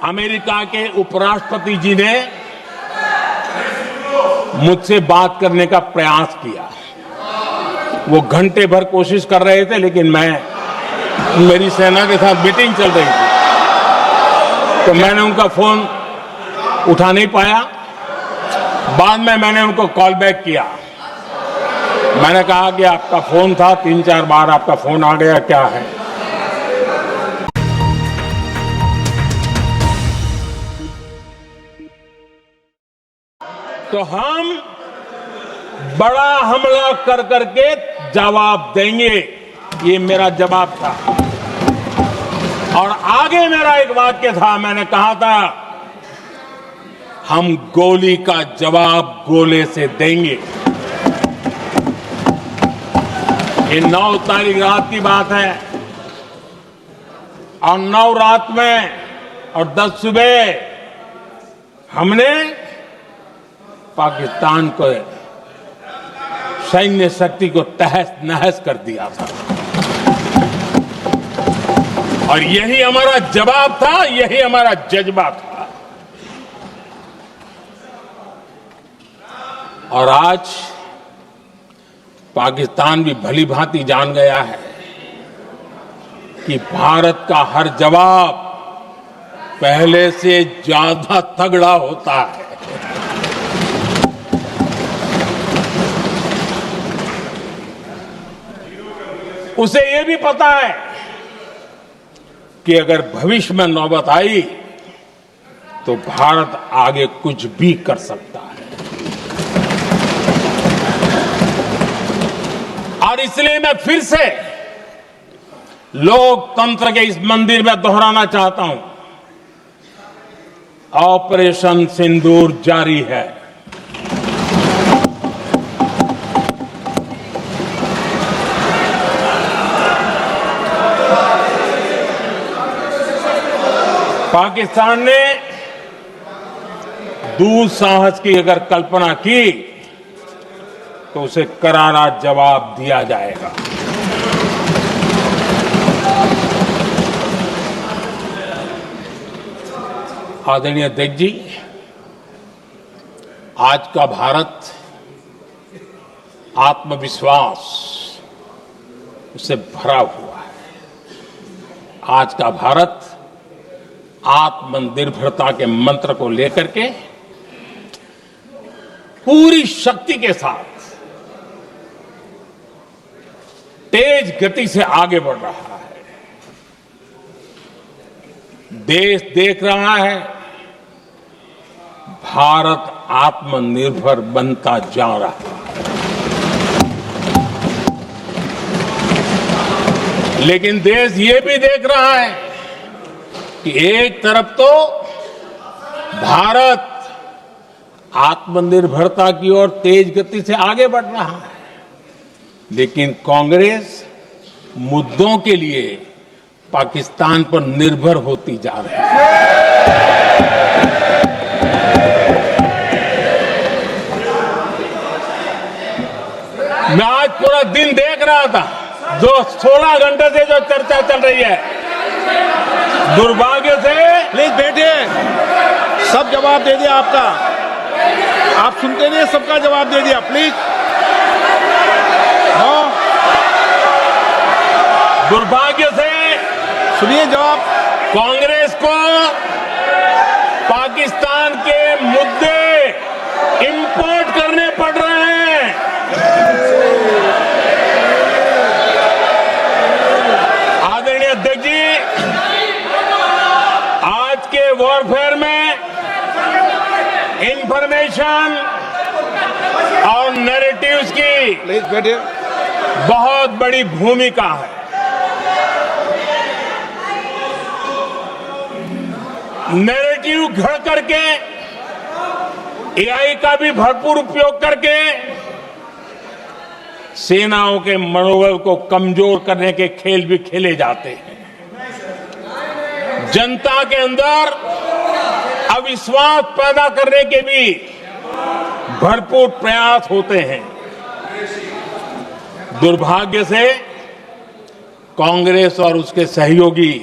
America के उपराष्ट्रपति जी ने मुझसे बात करने का प्रयास किया। वो घंटे भर कोशिश कर रहे थे, लेकिन मेरी सेना के साथ मीटिंग चल रही थी, तो मैंने उनका फोन उठा नहीं पाया। बाद में मैंने उनको कॉल बैक किया। मैंने कहा कि आपका फोन था, 3-4 बार आपका फोन आ गया, क्या है? तो हम बड़ा हमला कर करके जवाब देंगे, ये मेरा जवाब था। और आगे मेरा एक वाक्य था, मैंने कहा था हम गोली का जवाब गोले से देंगे। ये 9 तारीख रात की बात है, और 9 रात में और 10 सुबह हमने पाकिस्तान को सैन्य शक्ति को तहस नहस कर दिया था। और यही हमारा जवाब था, यही हमारा जज्बा था। और आज पाकिस्तान भी भली भांति जान गया है कि भारत का हर जवाब पहले से ज्यादा तगड़ा होता है। उसे यह भी पता है कि अगर भविष्य में नौबत आई तो भारत आगे कुछ भी कर सकता है। और इसलिए मैं फिर से लोकतंत्र के इस मंदिर में दोहराना चाहता हूं, ऑपरेशन सिंदूर जारी है। पाकिस्तान ने दुस्साहस की अगर कल्पना की तो उसे करारा जवाब दिया जाएगा। आदरणीय अध्यक्ष जी, आज का भारत आत्मविश्वास से भरा हुआ है। आज का भारत आत्मनिर्भरता के मंत्र को लेकर के पूरी शक्ति के साथ तेज गति से आगे बढ़ रहा है। देश देख रहा है भारत आत्मनिर्भर बनता जा रहा है। लेकिन देश ये भी देख रहा है कि एक तरफ तो भारत आत्मनिर्भरता की ओर तेज गति से आगे बढ़ रहा है, लेकिन कांग्रेस मुद्दों के लिए पाकिस्तान पर निर्भर होती जा रही है। मैं आज पूरा दिन देख रहा था, जो 16 घंटे से जो चर्चा चल रही है, दुर्भाग्य से। प्लीज बैठिए, सब जवाब दे दिया आपका। आप सुनते नहीं, सबका जवाब दे दिया। प्लीज दुर्भाग्य से सुनिए जवाब। कांग्रेस को पाकिस्तान के मुद्दे इंपोर्ट करने पड़ रहे हैं। आदरणीय अध्यक्ष जी, आज के वॉरफेयर में इंफॉर्मेशन और नैरेटिव्स की प्लीज बैठिए। बहुत बड़ी भूमिका है। नैरेटिव घड़ करके, एआई का भी भरपूर उपयोग करके सेनाओं के मनोबल को कमजोर करने के खेल भी खेले जाते हैं। जनता के अंदर अविश्वास पैदा करने के भी भरपूर प्रयास होते हैं। दुर्भाग्य से कांग्रेस और उसके सहयोगी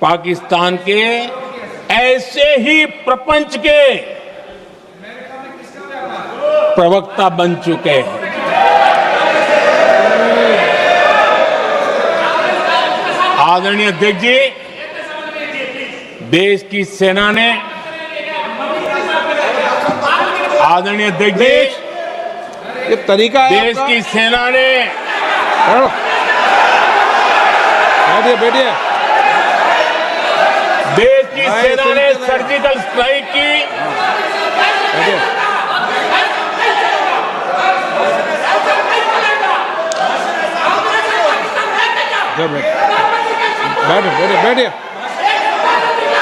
पाकिस्तान के ऐसे ही प्रपंच के प्रवक्ता बन चुके हैं। आदरणीय अध्यक्ष जी, देश की सेना ने, आदरणीय अध्यक्ष जी, ये तरीका है देश आपका? की सेना ने, बैठिए बैठिए। देश की भाई, सेना ने सुनते रहे। सर्जिकल स्ट्राइक की, बैठिए। जब बैठिए बैठिए बैठिए।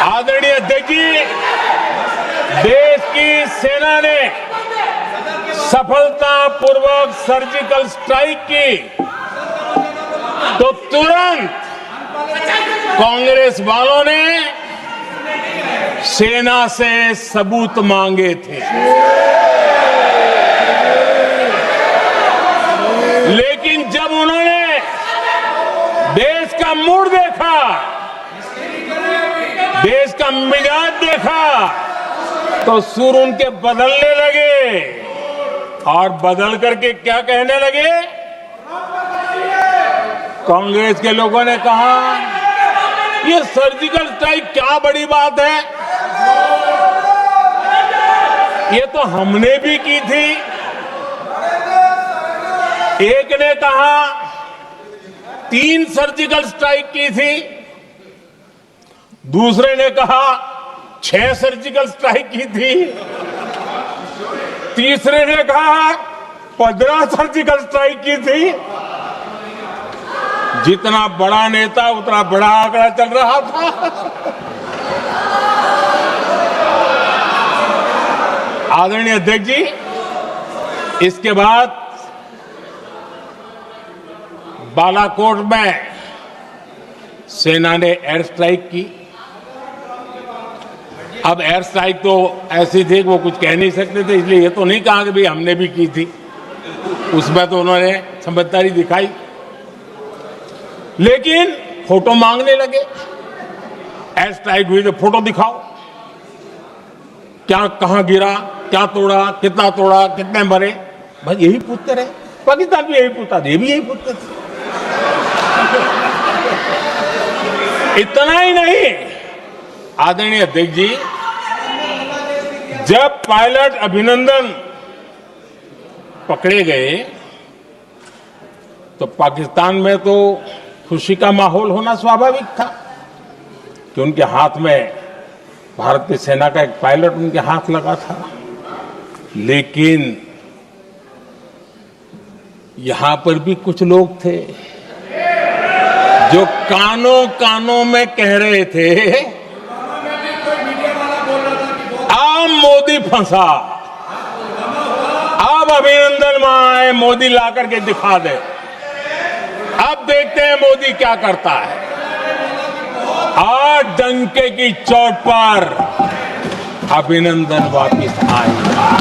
आदरणीय अध्यक्ष जी, देश की सेना ने सफलतापूर्वक सर्जिकल स्ट्राइक की तो तुरंत कांग्रेस वालों ने सेना से सबूत मांगे थे, लेकिन जब उन्होंने देश का मूड देखा, देश का मिजाज देखा, तो सुर उनके बदलने लगे और बदल करके क्या कहने लगे? कांग्रेस के लोगों ने कहा, ये सर्जिकल स्ट्राइक क्या बड़ी बात है, ये तो हमने भी की थी। एक ने कहा 3 सर्जिकल स्ट्राइक की थी, दूसरे ने कहा 6 सर्जिकल स्ट्राइक की थी, तीसरे ने कहा 15 सर्जिकल स्ट्राइक की थी। जितना बड़ा नेता उतना बड़ा आंकड़ा चल रहा था। आदरणीय अध्यक्ष जी, इसके बाद बालाकोट में सेना ने एयर स्ट्राइक की। अब एयर स्ट्राइक तो ऐसी थी कि वो कुछ कह नहीं सकते थे, इसलिए ये तो नहीं कहा कि भाई हमने भी की थी। उसमें तो उन्होंने समझदारी दिखाई, लेकिन फोटो मांगने लगे। एयर स्ट्राइक हुई तो फोटो दिखाओ, क्या कहां गिरा, क्या तोड़ा, कितना तोड़ा, कितने मरे, बस यही पूछते रहे। पाकिस्तान भी यही पूछता था, ये भी यही पूछते थे। इतना ही नहीं, आदरणीय अध्यक्ष जी, जब पायलट अभिनंदन पकड़े गए तो पाकिस्तान में तो खुशी का माहौल होना स्वाभाविक था कि उनके हाथ में भारतीय सेना का एक पायलट उनके हाथ लगा था। लेकिन यहां पर भी कुछ लोग थे जो कानों कानों में कह रहे थे, अब मोदी फंसा, अब अभिनंदन आए, मोदी ला करके दिखा दे, अब देखते हैं मोदी क्या करता है। आज डंके की चोट पर अभिनंदन वापिस आएगा।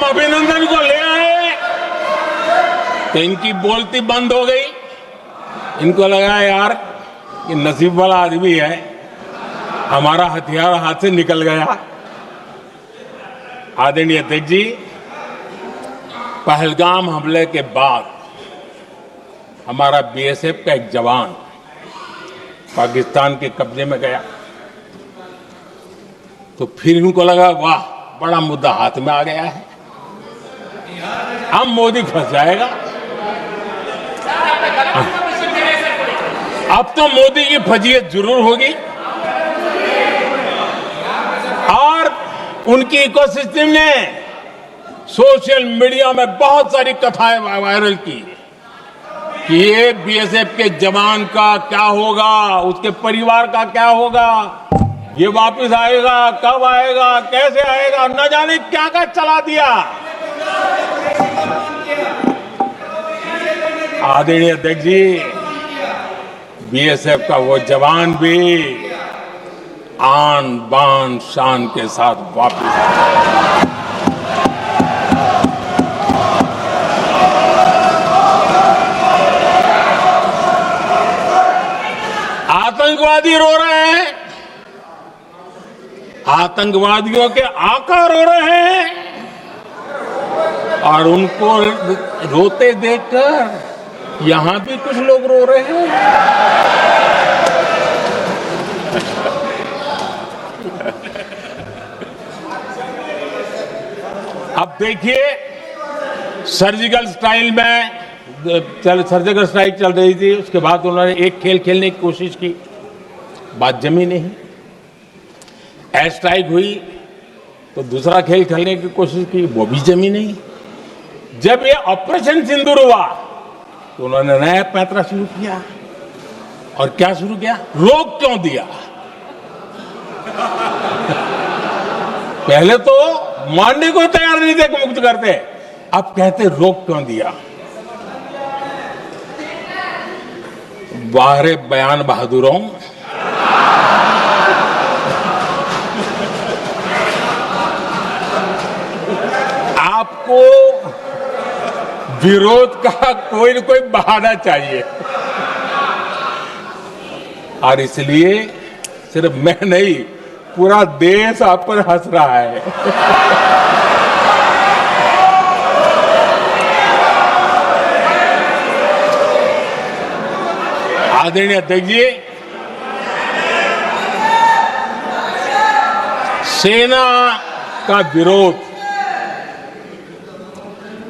अभिनंदन को ले आए तो इनकी बोलती बंद हो गई। इनको लगा यार ये नसीब वाला आदमी है, हमारा हथियार हाथ से निकल गया। आदरणीय अध्यक्ष जी, पहलगाम हमले के बाद हमारा बीएसएफ का एक जवान पाकिस्तान के कब्जे में गया, तो फिर इनको लगा वाह बड़ा मुद्दा हाथ में आ गया है, अब मोदी फंस जाएगा। अब तो मोदी की फजीयत जरूर होगी। और उनकी इकोसिस्टम ने सोशल मीडिया में बहुत सारी कथाएं वायरल की कि ये बीएसएफ के जवान का क्या होगा, उसके परिवार का क्या होगा, ये वापस आएगा, कब आएगा, कैसे आएगा, न जाने क्या क्या चला दिया। आदरणीय अध्यक्ष जी, बीएसएफ का वो जवान भी आन बान शान के साथ वापस आए। आतंकवादी रो रहे हैं, आतंकवादियों के आका रो रहे हैं, और उनको रोते देखकर यहां भी कुछ लोग रो रहे हैं। अब देखिए, सर्जिकल स्ट्राइक चल रही थी, उसके बाद उन्होंने एक खेल खेलने की कोशिश की, बात जमी नहीं। एयर स्ट्राइक हुई तो दूसरा खेल खेलने की कोशिश की, वो भी जमी नहीं। जब ये ऑपरेशन सिंदूर हुआ तो उन्होंने नया पैंतरा शुरू किया, और क्या शुरू किया? रोक क्यों दिया? पहले तो मानने को तैयार नहीं थे कि मुक्त करते, अब कहते रोक क्यों दिया? वाह रे बयान बहादुरों, आपको विरोध का कोई न कोई बहाना चाहिए, और इसलिए सिर्फ मैं नहीं, पूरा देश आप पर हंस रहा है। आदरणीय अध्यक्ष जी, सेना का विरोध,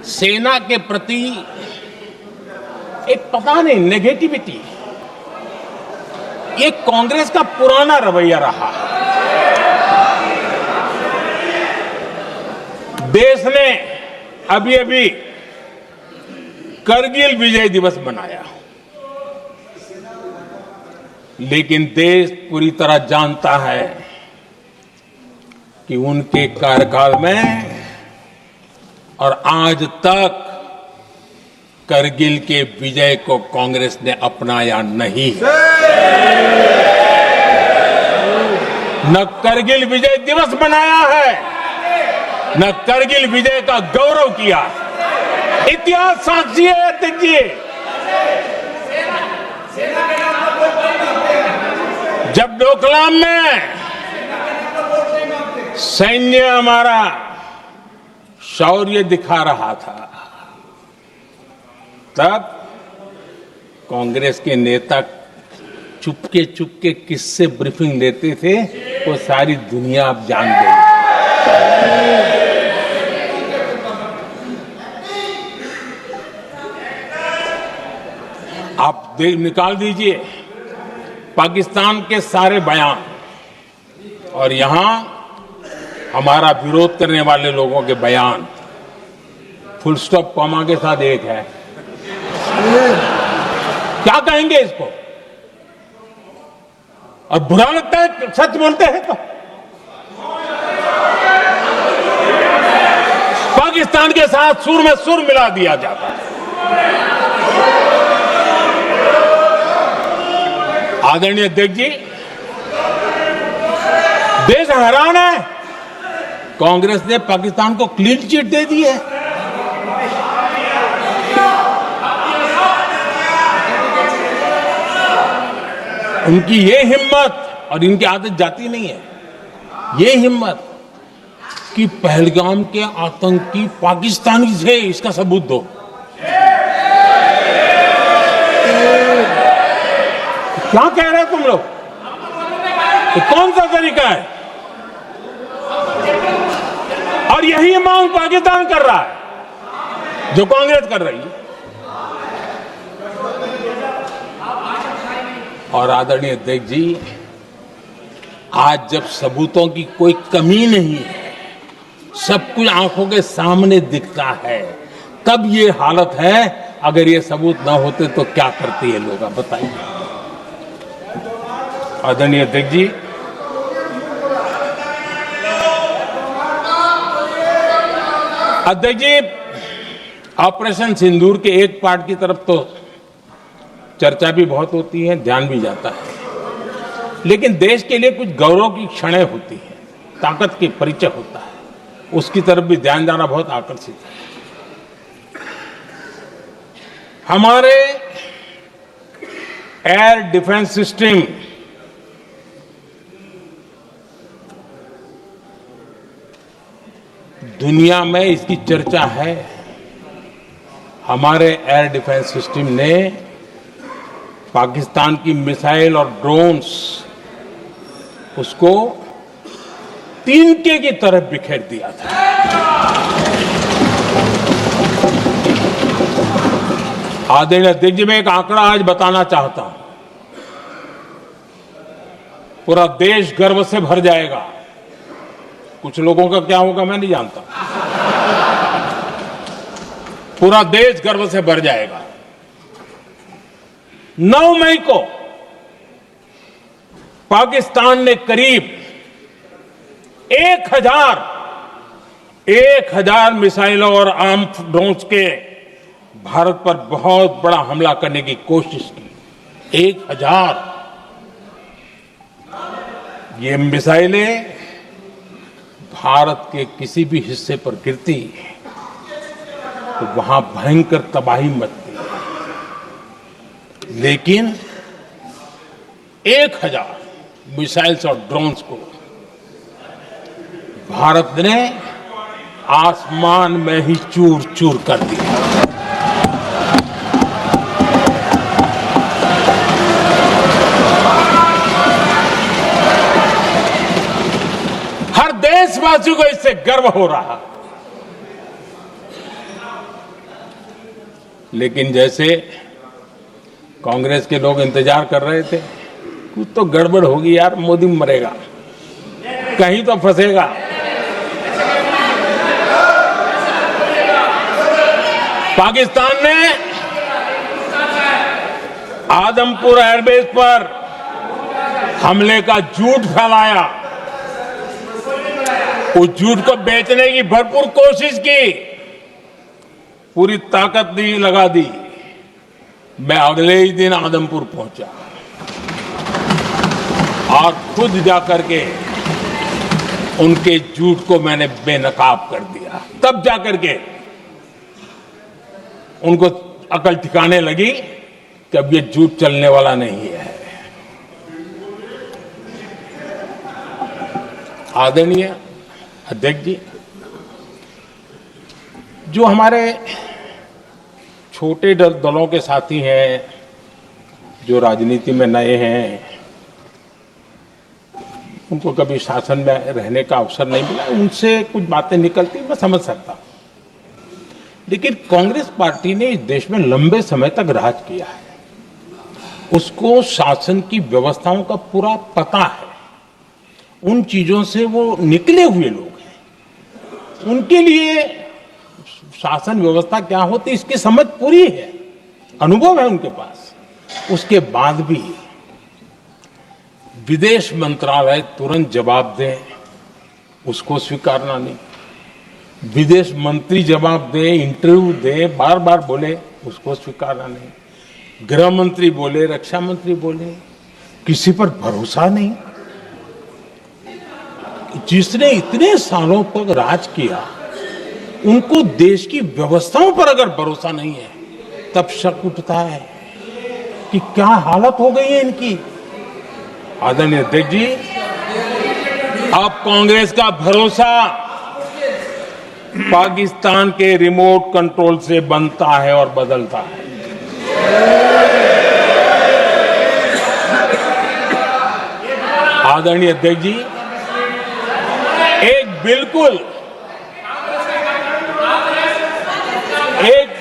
सेना के प्रति एक पता नहीं नेगेटिविटी, ये कांग्रेस का पुराना रवैया रहा है। देश ने अभी अभी करगिल विजय दिवस मनाया, लेकिन देश पूरी तरह जानता है कि उनके कार्यकाल में और आज तक करगिल के विजय को कांग्रेस ने अपनाया नहीं है। न करगिल विजय दिवस मनाया है, न करगिल विजय का गौरव किया। इतिहास साक्षी है अध्यक्ष जी। जब डोकलाम में सैन्य हमारा शौर्य दिखा रहा था, तब कांग्रेस के नेता चुपके चुपके किससे ब्रीफिंग लेते थे, वो सारी दुनिया अब जान गई। आप निकाल दीजिए पाकिस्तान के सारे बयान, और यहां हमारा विरोध करने वाले लोगों के बयान फुल स्टॉप कॉमा के साथ एक है। क्या कहेंगे इसको? और बुरा लगता है सच बोलते हैं तो। पाकिस्तान के साथ सुर में सुर मिला दिया जाता है। आदरणीय अध्यक्ष जी, देश हैरान है, कांग्रेस ने पाकिस्तान को क्लीन चिट दे दी है। उनकी ये हिम्मत, और इनकी आदत जाती नहीं है, ये हिम्मत कि पहलगाम के आतंकी पाकिस्तानी थे, इसका सबूत दो। क्या कह रहे हो तुम लोग? तो कौन सा तरीका है? और यही मांग पाकिस्तान कर रहा है जो कांग्रेस कर रही है। और आदरणीय अध्यक्ष जी, आज जब सबूतों की कोई कमी नहीं है, सब कुछ आंखों के सामने दिखता है, तब ये हालत है। अगर ये सबूत ना होते तो क्या करते ये लोग, आप बताइए। आदरणीय अध्यक्ष जी, ऑपरेशन सिंदूर के एक पार्ट की तरफ तो चर्चा भी बहुत होती है, ध्यान भी जाता है, लेकिन देश के लिए कुछ गौरव की क्षणें होती हैं, ताकत के परिचय होता है, उसकी तरफ भी ध्यान जाना बहुत आकर्षित है। हमारे एयर डिफेंस सिस्टम दुनिया में इसकी चर्चा है। हमारे एयर डिफेंस सिस्टम ने पाकिस्तान की मिसाइल और ड्रोन्स उसको तिनके की तरफ बिखेर दिया था। आदरणीय अध्यक्ष जी, मैं एक आंकड़ा आज बताना चाहता हूं, पूरा देश गर्व से भर जाएगा। कुछ लोगों का क्या होगा मैं नहीं जानता, पूरा देश गर्व से भर जाएगा। 9 मई को पाकिस्तान ने करीब 1000 मिसाइलों और आर्म ड्रोन्स के भारत पर बहुत बड़ा हमला करने की कोशिश की। 1000 ये मिसाइलें भारत के किसी भी हिस्से पर गिरती तो वहां भयंकर तबाही मचती, लेकिन 1000 मिसाइल्स और ड्रोन्स को भारत ने आसमान में ही चूर चूर कर दिया। हर देशवासियों को इससे गर्व हो रहा, लेकिन जैसे कांग्रेस के लोग इंतजार कर रहे थे, कुछ तो गड़बड़ होगी यार, मोदी मरेगा, कहीं तो फंसेगा। पाकिस्तान ने आदमपुर एयरबेस पर हमले का झूठ फैलाया, उस झूठ को बेचने की भरपूर कोशिश की, पूरी ताकत दी लगा दी। मैं अगले ही दिन आदमपुर पहुंचा और खुद जाकर के उनके झूठ को मैंने बेनकाब कर दिया। तब जाकर के उनको अकल ठिकाने लगी कि अब ये झूठ चलने वाला नहीं है। आदरणीय अध्यक्ष जी, जो हमारे छोटे दलों के साथी हैं, जो राजनीति में नए हैं, उनको कभी शासन में रहने का अवसर नहीं मिला, उनसे कुछ बातें निकलती मैं समझ सकता हूं, लेकिन कांग्रेस पार्टी ने इस देश में लंबे समय तक राज किया है, उसको शासन की व्यवस्थाओं का पूरा पता है, उन चीजों से वो निकले हुए लोग हैं, उनके लिए शासन व्यवस्था क्या होती है इसकी समझ पूरी है, अनुभव है उनके पास। उसके बाद भी विदेश मंत्रालय तुरंत जवाब दे, उसको स्वीकारना नहीं, विदेश मंत्री जवाब दे, इंटरव्यू दे, बार बार बोले, उसको स्वीकारना नहीं, गृह मंत्री बोले, रक्षा मंत्री बोले, किसी पर भरोसा नहीं। जिसने इतने सालों तक राज किया, उनको देश की व्यवस्थाओं पर अगर भरोसा नहीं है, तब शक उठता है कि क्या हालत हो गई है इनकी। आदरणीय अध्यक्ष जी, अब कांग्रेस का भरोसा पाकिस्तान के रिमोट कंट्रोल से बनता है और बदलता है। आदरणीय अध्यक्ष जी, एक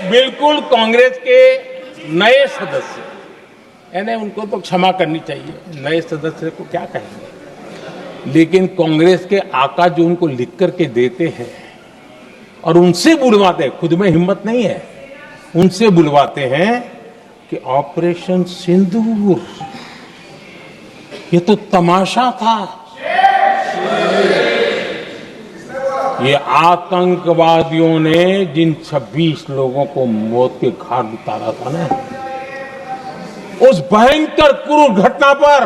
बिल्कुल कांग्रेस के नए सदस्य, यानी उनको तो क्षमा करनी चाहिए, नए सदस्य को क्या कहेंगे, लेकिन कांग्रेस के आका जो उनको लिख करके देते हैं और उनसे बुलवाते हैं, खुद में हिम्मत नहीं है, उनसे बुलवाते हैं कि ऑपरेशन सिंदूर, ये तो तमाशा था, ये आतंकवादियों ने जिन 26 लोगों को मौत के घाट उतारा था ना, उस भयंकर क्रूर घटना पर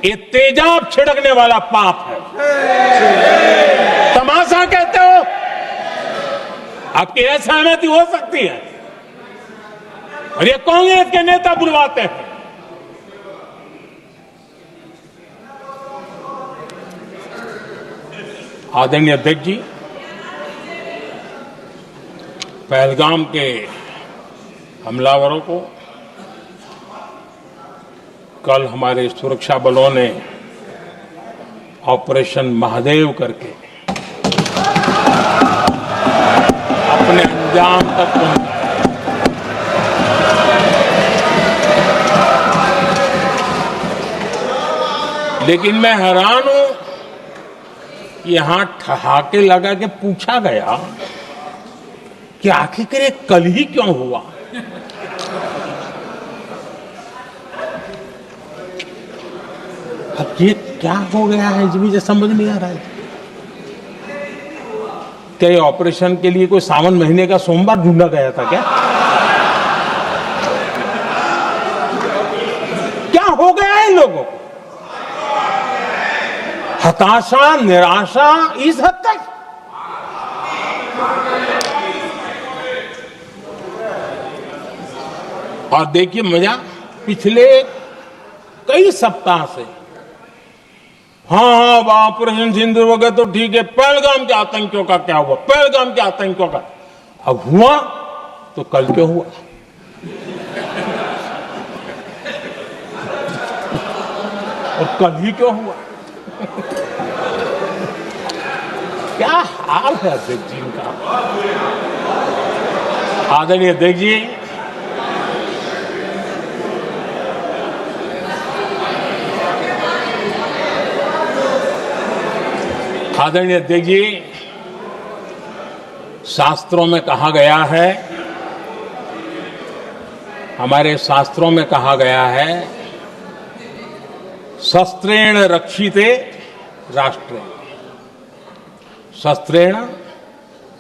ये तेजाब छिड़कने वाला पाप है। तमाशा कहते हो? आपकी असहमति हो सकती है और ये कांग्रेस के नेता बुलवाते हैं। आदरणीय अध्यक्ष जी, पहलगाम के हमलावरों को कल हमारे सुरक्षा बलों ने ऑपरेशन महादेव करके अपने अंजाम तक पहुंचाया। लेकिन मैं हैरान हूं कि यहां ठहाके लगा के पूछा गया कि आखिर ये कल ही क्यों हुआ। अब ये क्या हो गया है, मुझे समझ नहीं आ रहा है। क्या ये ऑपरेशन के लिए कोई सावन महीने का सोमवार ढूंढा गया था क्या? क्या हो गया है इन लोगों को? हताशा, निराशा इस हद तक। और देखिए मजा, पिछले कई सप्ताह से हाँ ऑपरेशन सिंदूर हो गया तो ठीक है, पहलगाम के आतंकियों का क्या हुआ, पहलगाम के आतंकियों का। अब हुआ तो कल क्यों हुआ? और कल ही क्यों हुआ? क्या हाल है अध्यक्ष जी का। आदरणीय अध्यक्ष जी, आदरणीय अध्यक्ष जी, शास्त्रों में कहा गया है, हमारे शास्त्रों में कहा गया है, शस्त्रेण रक्षिते राष्ट्रे, शस्त्रेण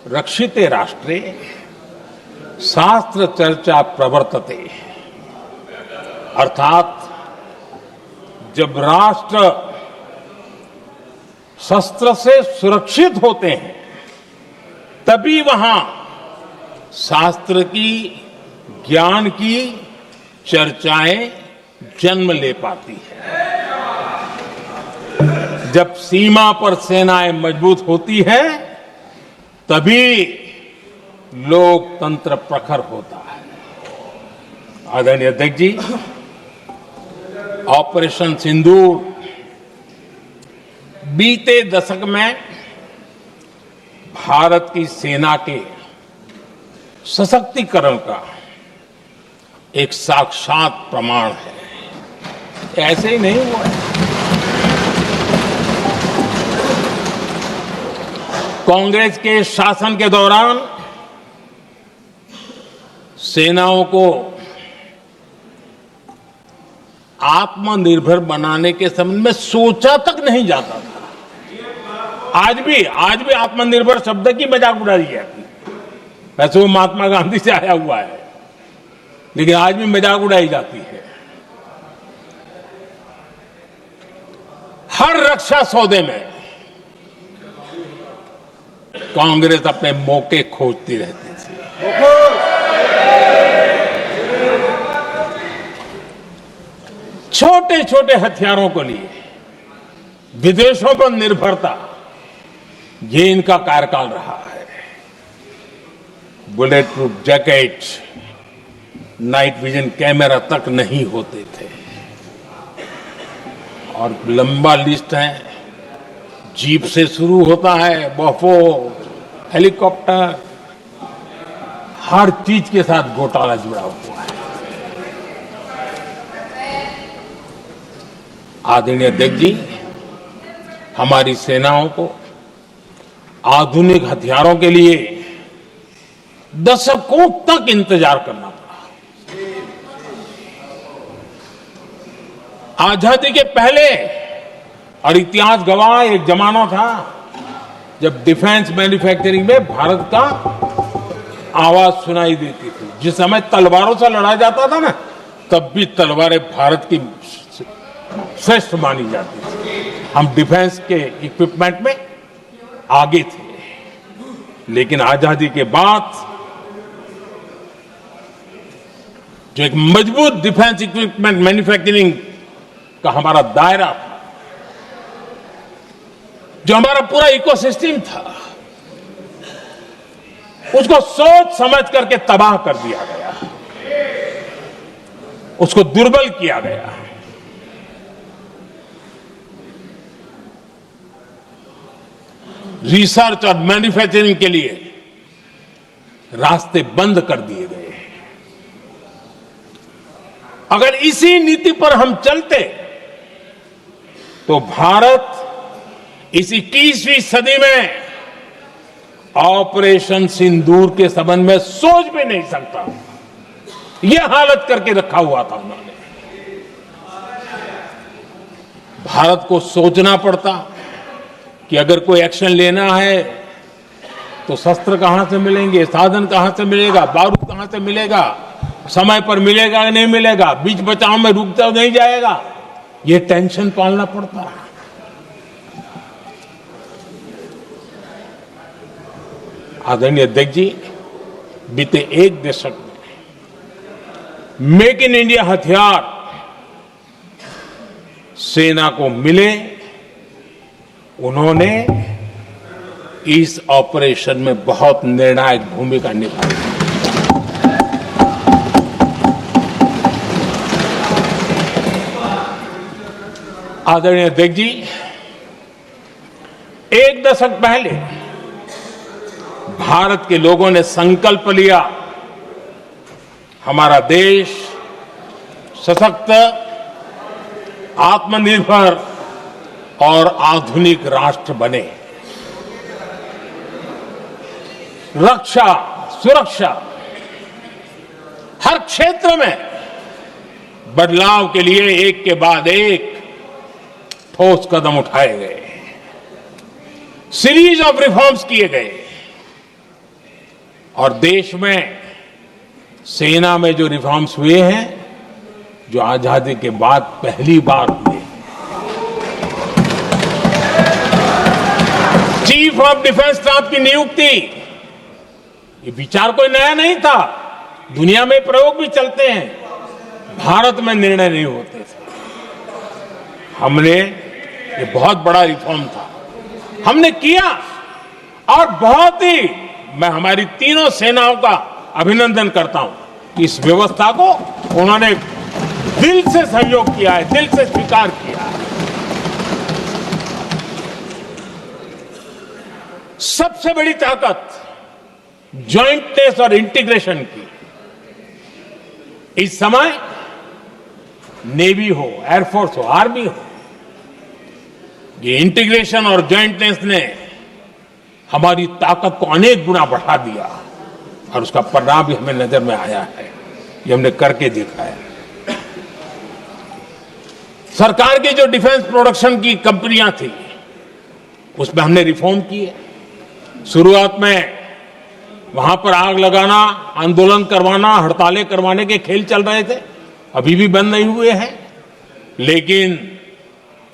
रक्षिते राष्ट्रे शास्त्र चर्चा प्रवर्तते। अर्थात जब राष्ट्र शस्त्र से सुरक्षित होते हैं तभी वहां शास्त्र की, ज्ञान की चर्चाएं जन्म ले पाती है। जब सीमा पर सेनाएं मजबूत होती है तभी लोकतंत्र प्रखर होता है। आदरणीय अध्यक्ष जी, ऑपरेशन सिंदूर बीते दशक में भारत की सेना के सशक्तिकरण का एक साक्षात प्रमाण है। ऐसे ही नहीं हुआ है। कांग्रेस के शासन के दौरान सेनाओं को आत्मनिर्भर बनाने के संबंध में सोचा तक नहीं जाता था। आज भी आत्मनिर्भर शब्द की मजाक उड़ाई है। वैसे वो महात्मा गांधी से आया हुआ है, लेकिन आज भी मजाक उड़ाई जाती है। हर रक्षा सौदे में कांग्रेस अपने मौके खोजती रहती थी। छोटे छोटे हथियारों को लिए विदेशों पर निर्भरता, ये इनका कार्यकाल रहा है। Bullet proof jacket, night vision camera तक नहीं होते थे। और लंबा लिस्ट है, जीप से शुरू होता है, बफोर, हेलीकॉप्टर, हर चीज के साथ घोटाला जुड़ा हुआ है। आदरणीय अध्यक्ष जी, हमारी सेनाओं को आधुनिक हथियारों के लिए दशकों तक इंतजार करना पड़ा। आजादी के पहले, और इतिहास गवाह, एक जमाना था जब डिफेंस मैन्युफैक्चरिंग में भारत का आवाज सुनाई देती थी। जिस समय तलवारों से लड़ा जाता था ना, तब भी तलवारें भारत की श्रेष्ठ मानी जाती थी। हम डिफेंस के इक्विपमेंट में आगे थे, लेकिन आजादी के बाद जो एक मजबूत डिफेंस इक्विपमेंट मैन्युफैक्चरिंग का हमारा दायरा था, जो हमारा पूरा इकोसिस्टम था, उसको सोच समझ करके तबाह कर दिया गया, उसको दुर्बल किया गया। रिसर्च और मैन्युफैक्चरिंग के लिए रास्ते बंद कर दिए गए। अगर इसी नीति पर हम चलते तो भारत इस 21वीं सदी में ऑपरेशन सिंदूर के संबंध में सोच भी नहीं सकता। यह हालत करके रखा हुआ था उन्होंने। भारत को सोचना पड़ता कि अगर कोई एक्शन लेना है तो शस्त्र कहां से मिलेंगे, साधन कहां से मिलेगा, बारूद कहां से मिलेगा, समय पर मिलेगा या नहीं मिलेगा, बीच बचाव में रुक तो नहीं जाएगा, ये टेंशन पालना पड़ता है। आदरणीय अध्यक्ष जी, बीते एक दशक में मेक इन इंडिया हथियार सेना को मिले, उन्होंने इस ऑपरेशन में बहुत निर्णायक भूमिका निभाई। आदरणीय अध्यक्ष जी, एक दशक पहले भारत के लोगों ने संकल्प लिया, हमारा देश सशक्त, आत्मनिर्भर और आधुनिक राष्ट्र बने। रक्षा, सुरक्षा, हर क्षेत्र में बदलाव के लिए एक के बाद एक ठोस कदम उठाए गए, सीरीज ऑफ रिफॉर्म्स किए गए और देश में सेना में जो रिफॉर्म्स हुए हैं, जो आजादी के बाद पहली बार हुए। चीफ ऑफ डिफेंस स्टाफ की नियुक्ति, ये विचार कोई नया नहीं था, दुनिया में प्रयोग भी चलते हैं, भारत में निर्णय नहीं होते थे। हमने, ये बहुत बड़ा रिफॉर्म था, हमने किया और बहुत ही, मैं हमारी तीनों सेनाओं का अभिनंदन करता हूं कि इस व्यवस्था को उन्होंने दिल से सहयोग किया है, दिल से स्वीकार किया है। सबसे बड़ी ताकत ज्वाइंटनेस और इंटीग्रेशन की इस समय नेवी हो, एयरफोर्स हो, आर्मी हो, ये इंटीग्रेशन और ज्वाइंटनेस ने हमारी ताकत को अनेक गुना बढ़ा दिया और उसका परिणाम भी हमें नजर में आया है, ये हमने करके देखा है। सरकार की जो डिफेंस प्रोडक्शन की कंपनियां थी, उसमें हमने रिफॉर्म किए। शुरुआत में वहां पर आग लगाना, आंदोलन करवाना, हड़तालें करवाने के खेल चल रहे थे, अभी भी बंद नहीं हुए हैं, लेकिन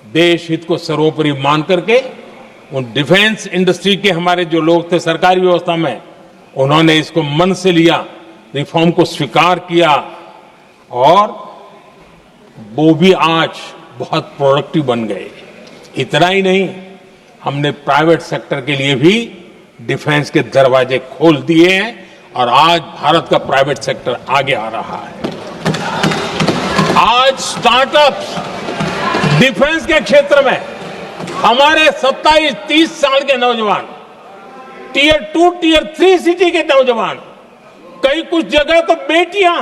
देश हित को सर्वोपरि मान करके उन डिफेंस इंडस्ट्री के हमारे जो लोग थे सरकारी व्यवस्था में, उन्होंने इसको मन से लिया, रिफॉर्म को स्वीकार किया और वो भी आज बहुत प्रोडक्टिव बन गए। इतना ही नहीं, हमने प्राइवेट सेक्टर के लिए भी डिफेंस के दरवाजे खोल दिए हैं और आज भारत का प्राइवेट सेक्टर आगे आ रहा है। आज स्टार्टअप्स डिफेंस के क्षेत्र में हमारे 27-30 साल के नौजवान, टियर 2, टियर 3 सिटी के नौजवान, कई कुछ जगह तो बेटियां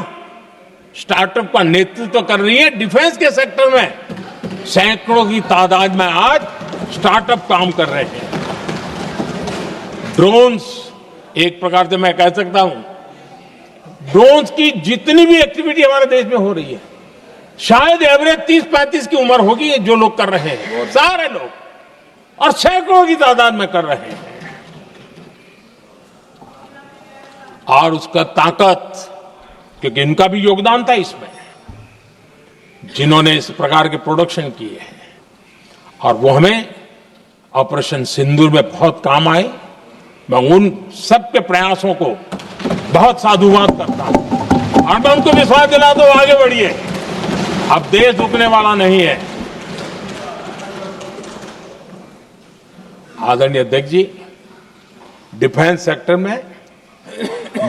स्टार्टअप का नेतृत्व कर रही है। डिफेंस के सेक्टर में सैकड़ों की तादाद में आज स्टार्टअप काम कर रहे हैं। ड्रोन्स, एक प्रकार से मैं कह सकता हूं, ड्रोन्स की जितनी भी एक्टिविटी हमारे देश में हो रही है, शायद एवरेज 30-35 की उम्र होगी जो लोग कर रहे हैं, वो सारे लोग, और सैकड़ों की तादाद में कर रहे हैं। और उसका ताकत, क्योंकि इनका भी योगदान था इसमें, जिन्होंने इस प्रकार के प्रोडक्शन किए हैं, और वो हमें ऑपरेशन सिंदूर में बहुत काम आए। मैं उन सबके प्रयासों को बहुत साधुवाद करता हूं और मैं उनको विश्वास दिलाता हूं, आगे बढ़िए, अब देश रुकने वाला नहीं है। आदरणीय अध्यक्ष जी, डिफेंस सेक्टर में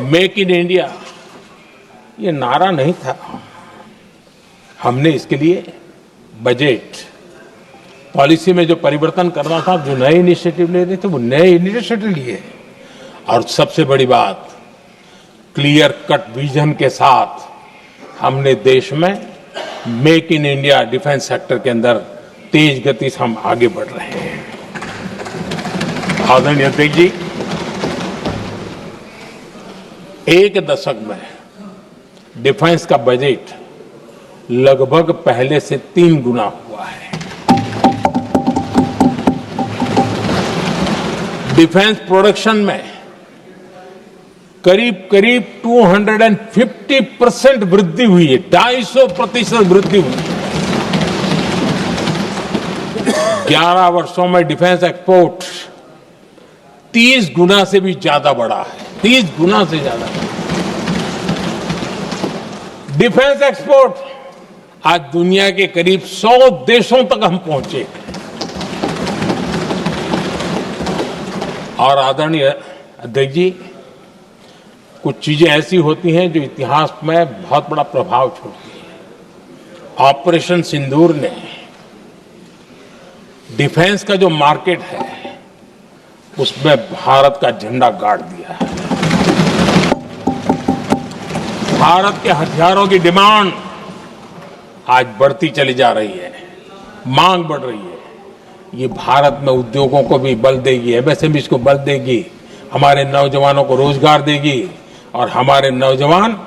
मेक इन इंडिया ये नारा नहीं था। हमने इसके लिए बजट पॉलिसी में जो परिवर्तन करना था, जो नए इनिशिएटिव ले रहे थे, वो नए इनिशिएटिव लिए। और सबसे बड़ी बात, क्लियर कट विजन के साथ हमने देश में make in India defence sector के अंदर तेज गति से हम आगे बढ़ रहे हैं। आदरणीय अध्यक्ष जी, एक दशक में डिफेंस का बजट लगभग पहले से 3 गुना हुआ है। डिफेंस प्रोडक्शन में करीब करीब 250% वृद्धि हुई है, 250% वृद्धि हुई है। 11 वर्षों में डिफेंस एक्सपोर्ट 30 गुना से भी ज्यादा बढ़ा है, 30 गुना से ज्यादा। डिफेंस एक्सपोर्ट आज दुनिया के करीब 100 देशों तक हम पहुंचे। और आदरणीय अध्यक्ष जी, कुछ चीजें ऐसी होती हैं जो इतिहास में बहुत बड़ा प्रभाव छोड़ती हैं। ऑपरेशन सिंदूर ने डिफेंस का जो मार्केट है उसमें भारत का झंडा गाड़ दिया है। भारत के हथियारों की डिमांड आज बढ़ती चली जा रही है, मांग बढ़ रही है। ये भारत में उद्योगों को भी बल देगी, एमएसएमई को बल देगी, हमारे नौजवानों को रोजगार देगी और हमारे नौजवान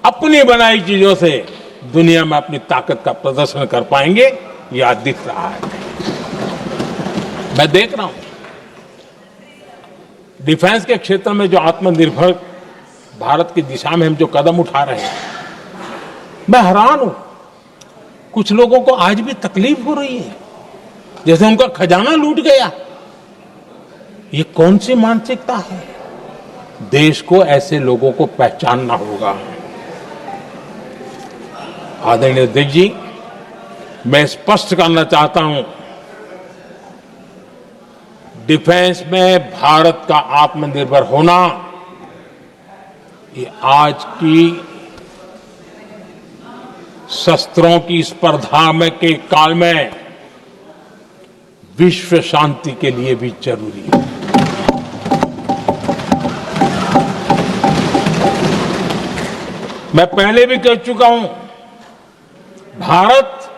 अपनी बनाई चीजों से दुनिया में अपनी ताकत का प्रदर्शन कर पाएंगे। ये आज दिख रहा है, मैं देख रहा हूं। डिफेंस के क्षेत्र में जो आत्मनिर्भर भारत की दिशा में हम जो कदम उठा रहे हैं, मैं हैरान हूं। कुछ लोगों को आज भी तकलीफ हो रही है, जैसे उनका खजाना लूट गया। ये कौन सी मानसिकता है? देश को ऐसे लोगों को पहचानना होगा। आदरणीय अध्यक्ष जी, मैं स्पष्ट करना चाहता हूं, डिफेंस में भारत का आत्मनिर्भर होना ये आज की शस्त्रों की स्पर्धा में के काल में विश्व शांति के लिए भी जरूरी है। मैं पहले भी कह चुका हूं, भारत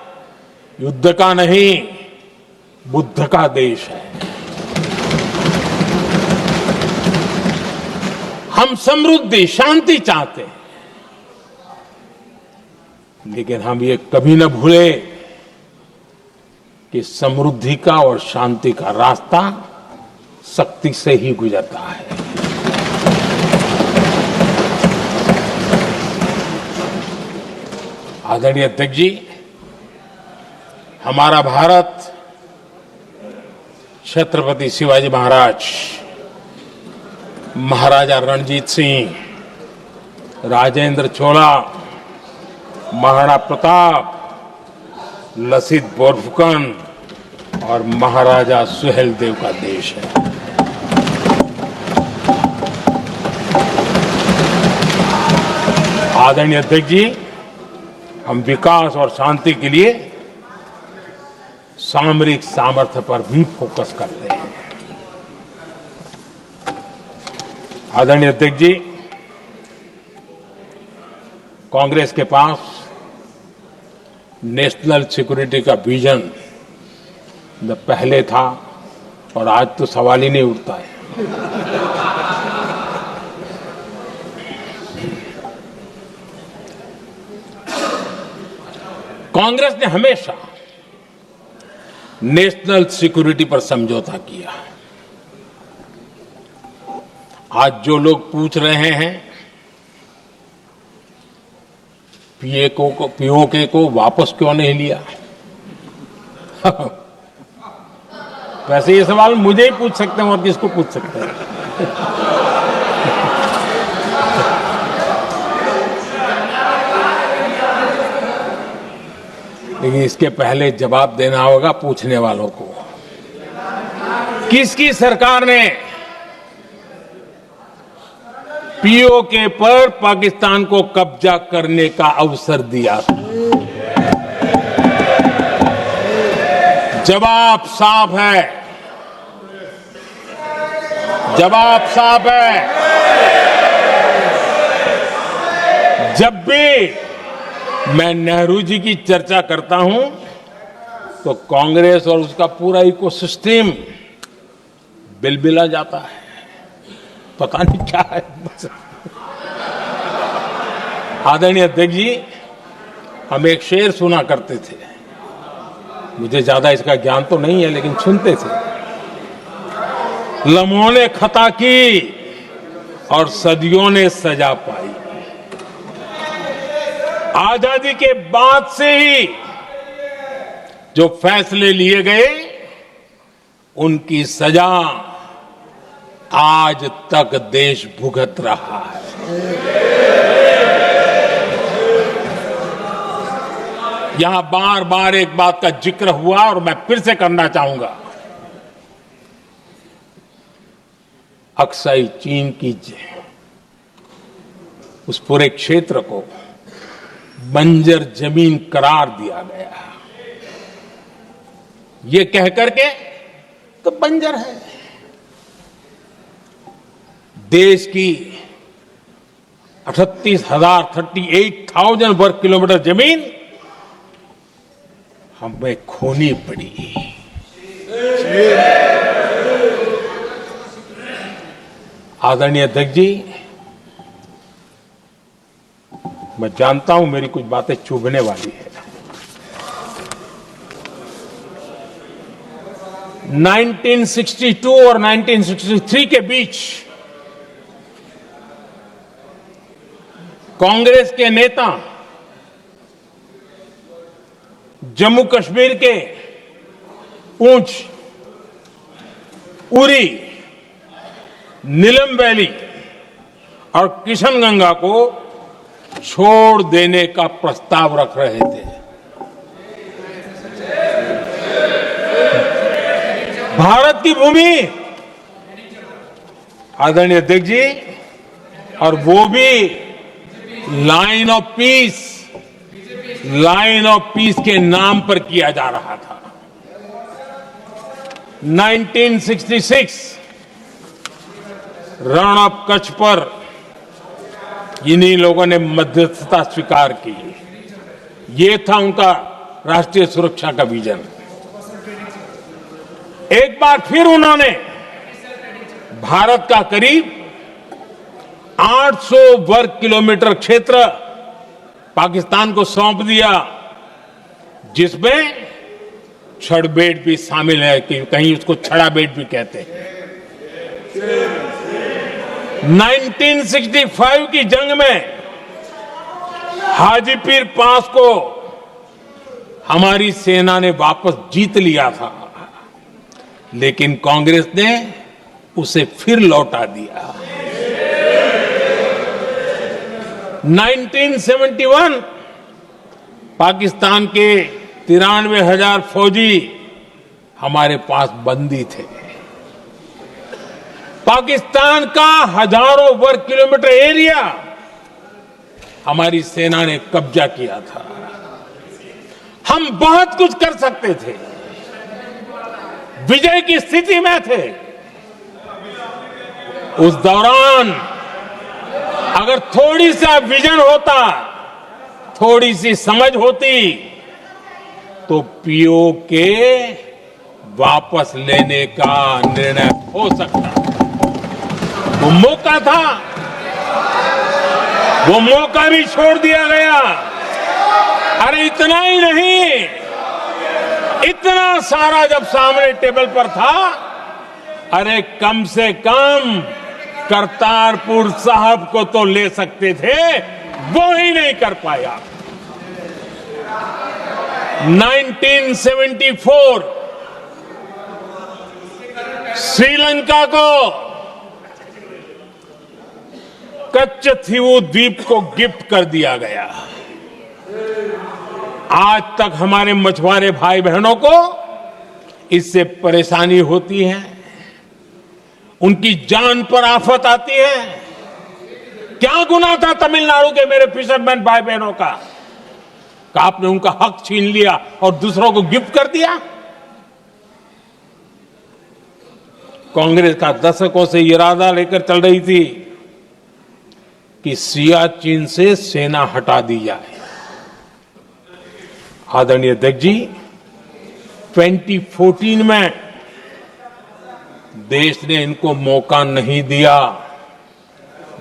युद्ध का नहीं, बुद्ध का देश है। हम समृद्धि, शांति चाहते हैं, लेकिन हम ये कभी न भूले कि समृद्धि का और शांति का रास्ता शक्ति से ही गुजरता है। आदरणीय अध्यक्ष जी, हमारा भारत छत्रपति शिवाजी महाराज, महाराजा रणजीत सिंह, राजेंद्र चोला, महाराणा प्रताप, लसित बोरफुकन और महाराजा सुहेलदेव का देश है। आदरणीय अध्यक्ष जी, हम विकास और शांति के लिए सामरिक सामर्थ्य पर भी फोकस करते हैं। आदरणीय अध्यक्ष जी, कांग्रेस के पास नेशनल सिक्योरिटी का विजन न पहले था और आज तो सवाल ही नहीं उठता है। कांग्रेस ने हमेशा नेशनल सिक्योरिटी पर समझौता किया। आज जो लोग पूछ रहे हैं पीओके को वापस क्यों नहीं लिया? वैसे ये सवाल मुझे ही पूछ सकते हैं और किसको पूछ सकते हैं? लेकिन इसके पहले जवाब देना होगा पूछने वालों को। किसकी सरकार ने पीओके पर पाकिस्तान को कब्जा करने का अवसर दिया? जवाब साफ है, जवाब साफ है। जब भी मैं नेहरू जी की चर्चा करता हूं तो कांग्रेस और उसका पूरा इकोसिस्टम बिलबिला जाता है, पता नहीं क्या है। आदरणीय अध्यक्ष जी, हम एक शेर सुना करते थे, मुझे ज्यादा इसका ज्ञान तो नहीं है लेकिन सुनते थे। लम्हों ने खता की और सदियों ने सजा पाई। आजादी के बाद से ही जो फैसले लिए गए उनकी सजा आज तक देश भुगत रहा है। यहां बार बार एक बात का जिक्र हुआ और मैं फिर से करना चाहूंगा। अक्साई चीन की उस पूरे क्षेत्र को बंजर जमीन करार दिया गया, ये कह करके तो बंजर है। देश की 38,000 वर्ग किलोमीटर जमीन हमें खोनी पड़ी। आदरणीय अध्यक्ष जी, मैं जानता हूं मेरी कुछ बातें चुभने वाली है। 1962 और 1963 के बीच कांग्रेस के नेता जम्मू कश्मीर के पूंछ, उरी, नीलम वैली और किशनगंगा को छोड़ देने का प्रस्ताव रख रहे थे। भारत की भूमि, आदरणीय अध्यक्ष जी, और वो भी लाइन ऑफ पीस के नाम पर किया जा रहा था। 1966 रण ऑफ कच्छ पर इन्हीं लोगों ने मध्यस्थता स्वीकार की। ये था उनका राष्ट्रीय सुरक्षा का विजन। एक बार फिर उन्होंने भारत का करीब 800 वर्ग किलोमीटर क्षेत्र पाकिस्तान को सौंप दिया, जिसमें छड़बेट भी शामिल है, कि कहीं उसको छड़ा बेट भी कहते हैं। 1965 की जंग में हाजीपीर पास को हमारी सेना ने वापस जीत लिया था, लेकिन कांग्रेस ने उसे फिर लौटा दिया। 1971 पाकिस्तान के 93,000 फौजी हमारे पास बंदी थे। पाकिस्तान का हजारों वर्ग किलोमीटर एरिया हमारी सेना ने कब्जा किया था। हम बहुत कुछ कर सकते थे, विजय की स्थिति में थे। उस दौरान अगर थोड़ी सा विजन होता, थोड़ी सी समझ होती, तो पीओके वापस लेने का निर्णय हो सकता। वो मौका था, वो मौका भी छोड़ दिया गया। अरे इतना ही नहीं, इतना सारा जब सामने टेबल पर था, अरे कम से कम करतारपुर साहब को तो ले सकते थे, वो ही नहीं कर पाया। 1974 श्रीलंका को कच्चथीवू द्वीप को गिफ्ट कर दिया गया। आज तक हमारे मछुआरे भाई बहनों को इससे परेशानी होती है, उनकी जान पर आफत आती है। क्या गुनाह था तमिलनाडु के मेरे फिशरमैन भाई बहनों का कि आपने उनका हक छीन लिया और दूसरों को गिफ्ट कर दिया? कांग्रेस का दशकों से इरादा लेकर चल रही थी कि सियाचिन से सेना हटा दी जाए। आदरणीय अध्यक्ष जी, 2014 में देश ने इनको मौका नहीं दिया,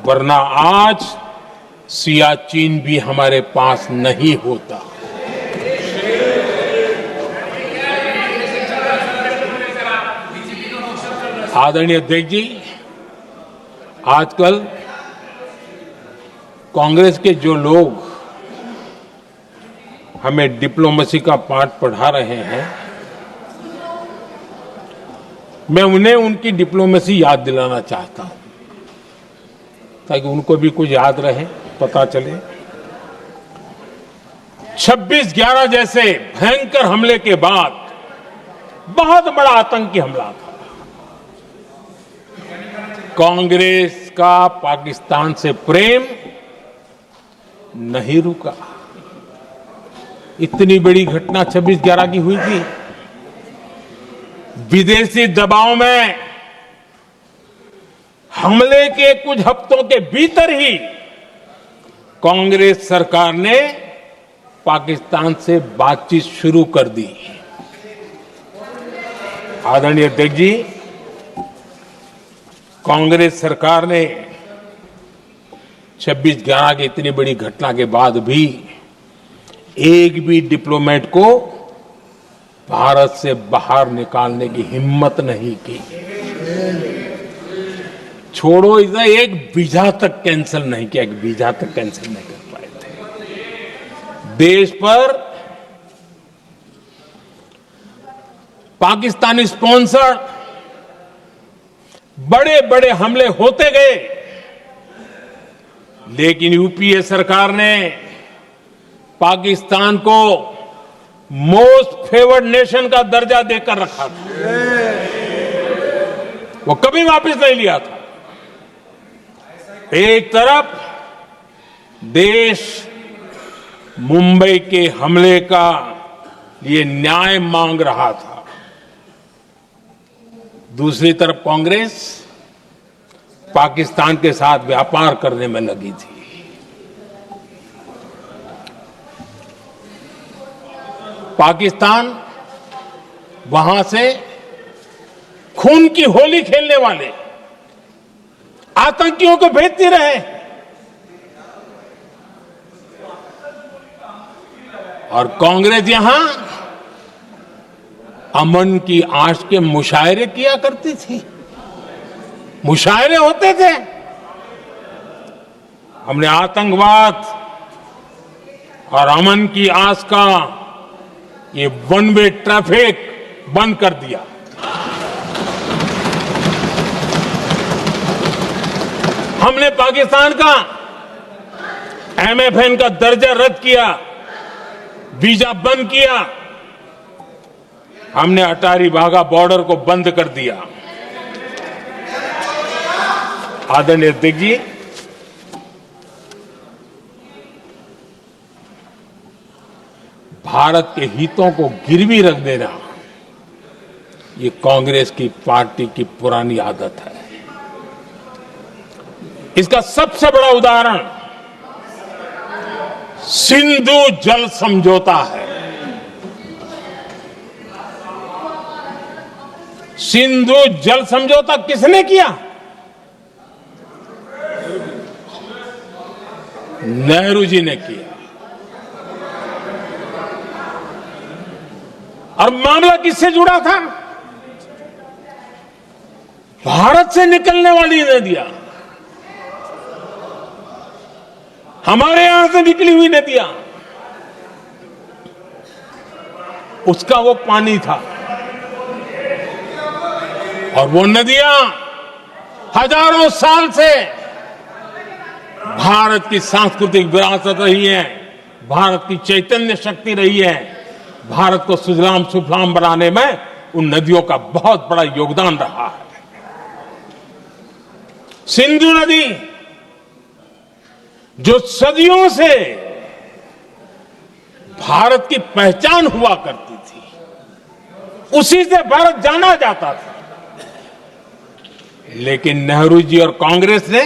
वरना आज सियाचिन भी हमारे पास नहीं होता। आदरणीय अध्यक्ष जी, आजकल कांग्रेस के जो लोग हमें डिप्लोमेसी का पाठ पढ़ा रहे हैं, मैं उन्हें उनकी डिप्लोमेसी याद दिलाना चाहता हूं ताकि उनको भी कुछ याद रहे, पता चले। 26/11 जैसे भयंकर हमले के बाद बहुत बड़ा आतंकी हमला था। कांग्रेस का पाकिस्तान से प्रेम नहीं रुका। इतनी बड़ी घटना 26/11 की हुई थी। विदेशी दबाव में हमले के कुछ हफ्तों के भीतर ही कांग्रेस सरकार ने पाकिस्तान से बातचीत शुरू कर दी। आदरणीय अध्यक्ष जी, कांग्रेस सरकार ने 26/11 की इतनी बड़ी घटना के बाद भी एक भी डिप्लोमेट को भारत से बाहर निकालने की हिम्मत नहीं की। छोड़ो, इधर एक वीजा तक कैंसिल नहीं किया, एक वीजा तक कैंसिल नहीं कर पाए थे। देश पर पाकिस्तानी स्पॉन्सर बड़े बड़े हमले होते गए, लेकिन यूपीए सरकार ने पाकिस्तान को मोस्ट फेवर्ड नेशन का दर्जा देकर रखा था। वो कभी वापस नहीं लिया था। एक तरफ देश मुंबई के हमले का ये न्याय मांग रहा था, दूसरी तरफ कांग्रेस पाकिस्तान के साथ व्यापार करने में लगी थी। पाकिस्तान वहां से खून की होली खेलने वाले आतंकियों को भेजते रहे और कांग्रेस यहां अमन की आश के मुशायरे किया करती थी। मुशायरे होते थे। हमने आतंकवाद और अमन की आस का ये वन वे ट्रैफिक बंद कर दिया। हमने पाकिस्तान का एमएफएन का दर्जा रद्द किया, वीजा बंद किया। हमने अटारी वाघा बॉर्डर को बंद कर दिया। आदरणीय अध्यक्ष जी, भारत के हितों को गिरवी रख देना ये कांग्रेस की पार्टी की पुरानी आदत है। इसका सबसे बड़ा उदाहरण सिंधु जल समझौता है। सिंधु जल समझौता किसने किया? नेहरू जी ने किया। और मामला किससे जुड़ा था? भारत से निकलने वाली नदियां, हमारे यहां से निकली हुई नदियां। उसका वो पानी था। और वो नदियां हजारों साल से भारत की सांस्कृतिक विरासत रही है, भारत की चैतन्य शक्ति रही है। भारत को सुजलाम सुफलाम बनाने में उन नदियों का बहुत बड़ा योगदान रहा है। सिंधु नदी जो सदियों से भारत की पहचान हुआ करती थी, उसी से भारत जाना जाता था। लेकिन नेहरू जी और कांग्रेस ने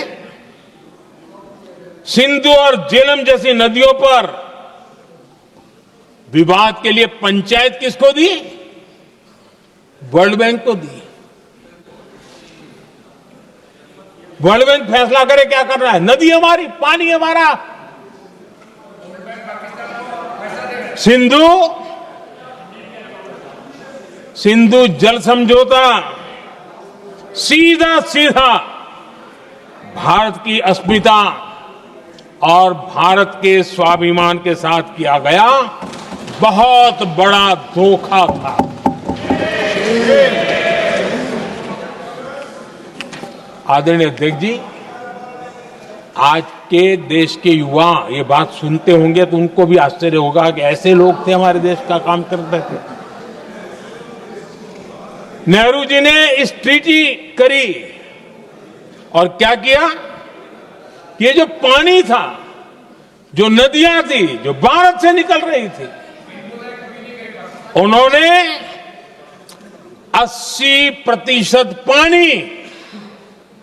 सिंधु और झेलम जैसी नदियों पर विवाद के लिए पंचायत किसको दी? वर्ल्ड बैंक को दी। वर्ल्ड बैंक फैसला करे क्या कर रहा है? नदी हमारी, पानी हमारा। सिंधु जल समझौता सीधा सीधा भारत की अस्मिता और भारत के स्वाभिमान के साथ किया गया बहुत बड़ा धोखा था। आदरणीय अध्यक्ष जी, आज के देश के युवा ये बात सुनते होंगे तो उनको भी आश्चर्य होगा कि ऐसे लोग थे हमारे देश का काम करते थे। नेहरू जी ने इस ट्रीटी करी और क्या किया? ये जो पानी था, जो नदियां थी, जो भारत से निकल रही थी, उन्होंने 80% पानी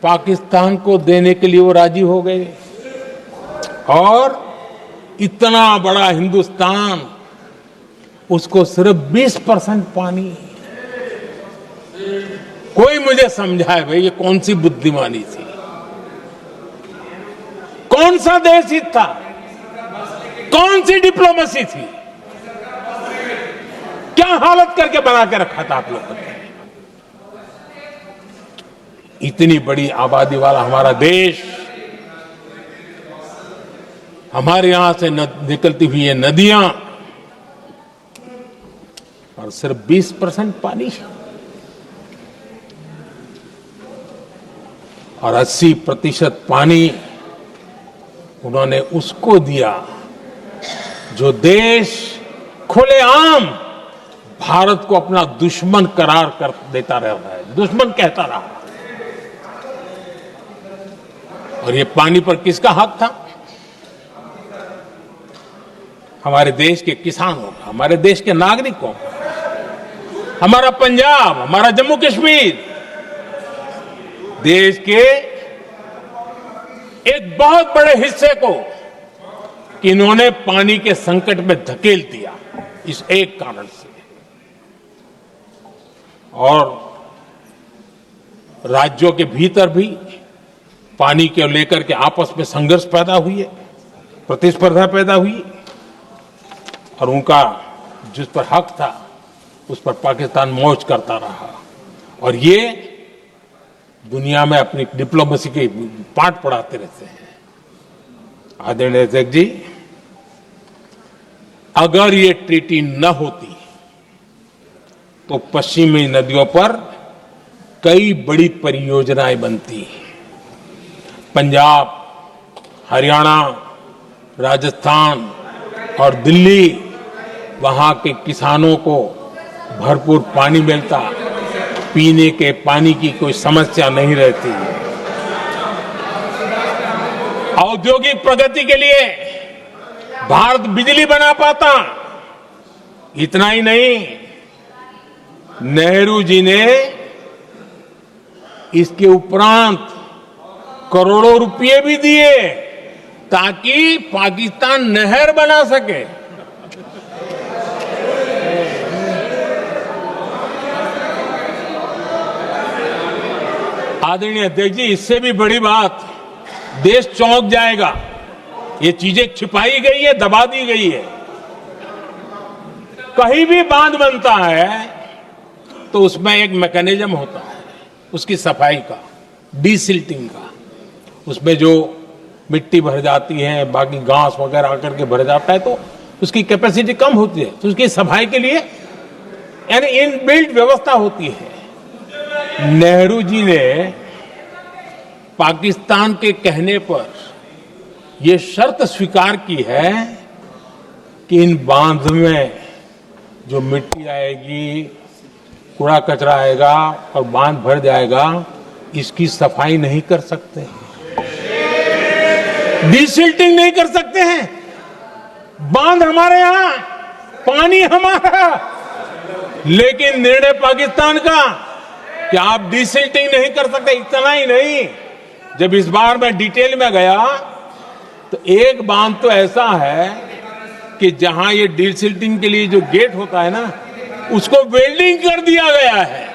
पाकिस्तान को देने के लिए वो राजी हो गए। और इतना बड़ा हिंदुस्तान, उसको सिर्फ 20% पानी। कोई मुझे समझाए भाई ये कौन सी बुद्धिमानी थी? कौन सा देश हित था? कौन सी डिप्लोमेसी थी? क्या हालत करके बना के रखा था आप लोगों ने? इतनी बड़ी आबादी वाला हमारा देश, हमारे यहां से निकलती हुई ये नदियां, और सिर्फ 20% पानी, और 80% पानी उन्होंने उसको दिया जो देश खुलेआम भारत को अपना दुश्मन करार कर देता रहा है, दुश्मन कहता रहा। और ये पानी पर किसका हक था? हमारे देश के किसानों का, हमारे देश के नागरिकों का। हमारा पंजाब, हमारा जम्मू कश्मीर देश के एक बहुत बड़े हिस्से को कि इन्होंने पानी के संकट में धकेल दिया, इस एक कारण से। और राज्यों के भीतर भी पानी के लेकर के आपस में संघर्ष पैदा हुई है, प्रतिस्पर्धा पैदा हुई, और उनका जिस पर हक था उस पर पाकिस्तान मौज करता रहा। और ये दुनिया में अपनी डिप्लोमेसी के पाठ पढ़ाते रहते हैं। आदरणीय अध्यक्ष जी, अगर ये ट्रीटी न होती तो पश्चिमी नदियों पर कई बड़ी परियोजनाएं बनती। पंजाब, हरियाणा, राजस्थान और दिल्ली, वहां के किसानों को भरपूर पानी मिलता, पीने के पानी की कोई समस्या नहीं रहती। औद्योगिक प्रगति के लिए भारत बिजली बना पाता। इतना ही नहीं, नेहरू जी ने इसके उपरांत करोड़ों रुपए भी दिए ताकि पाकिस्तान नहर बना सके। आदरणीय अध्यक्ष जी, इससे भी बड़ी बात, देश चौंक जाएगा। ये चीजें छिपाई गई है, दबा दी गई है। कहीं भी बांध बनता है तो उसमें एक मैकेनिज्म होता है उसकी सफाई का, डीसिल्टिंग का। उसमें जो मिट्टी भर जाती है, बाकी घास वगैरह आकर के भर जाता है, तो उसकी कैपेसिटी कम होती है, तो उसकी सफाई के लिए यानी इनबिल्ट व्यवस्था होती है। नेहरू जी ने पाकिस्तान के कहने पर यह शर्त स्वीकार की है कि इन बांध में जो मिट्टी आएगी, कूड़ा कचरा आएगा और बांध भर जाएगा, इसकी सफाई नहीं कर सकते, डिसिल्टिंग नहीं कर सकते हैं। बांध हमारे यहां, पानी हमारा, लेकिन निर्णय पाकिस्तान का कि आप डिसिल्टिंग नहीं कर सकते। इतना ही नहीं, जब इस बार मैं डिटेल में गया तो एक बांध तो ऐसा है कि जहां ये डिसिल्टिंग के लिए जो गेट होता है ना, उसको वेल्डिंग कर दिया गया है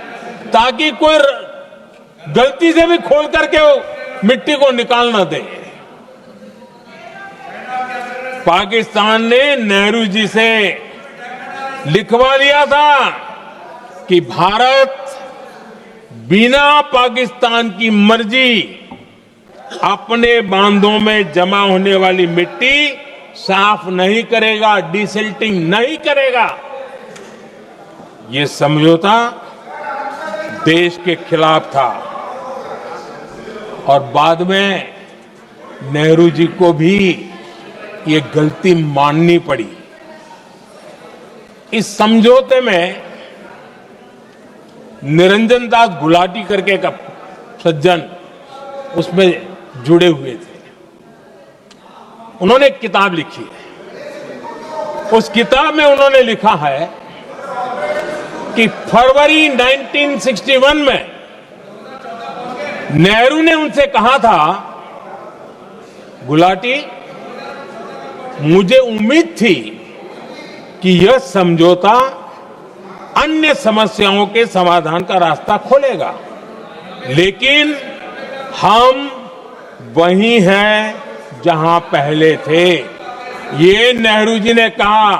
ताकि कोई गलती से भी खोल करके वो मिट्टी को निकाल ना दे। पाकिस्तान ने नेहरू जी से लिखवा लिया था कि भारत बिना पाकिस्तान की मर्जी अपने बांधों में जमा होने वाली मिट्टी साफ नहीं करेगा, डिसिल्टिंग नहीं करेगा। ये समझौता देश के खिलाफ था और बाद में नेहरू जी को भी ये गलती माननी पड़ी। इस समझौते में निरंजन दास गुलाटी करके एक सज्जन उसमें जुड़े हुए थे। उन्होंने एक किताब लिखी है। उस किताब में उन्होंने लिखा है कि फरवरी 1961 में नेहरू ने उनसे कहा था, गुलाटी, मुझे उम्मीद थी कि यह समझौता अन्य समस्याओं के समाधान का रास्ता खोलेगा, लेकिन हम वही हैं जहां पहले थे। ये नेहरू जी ने कहा।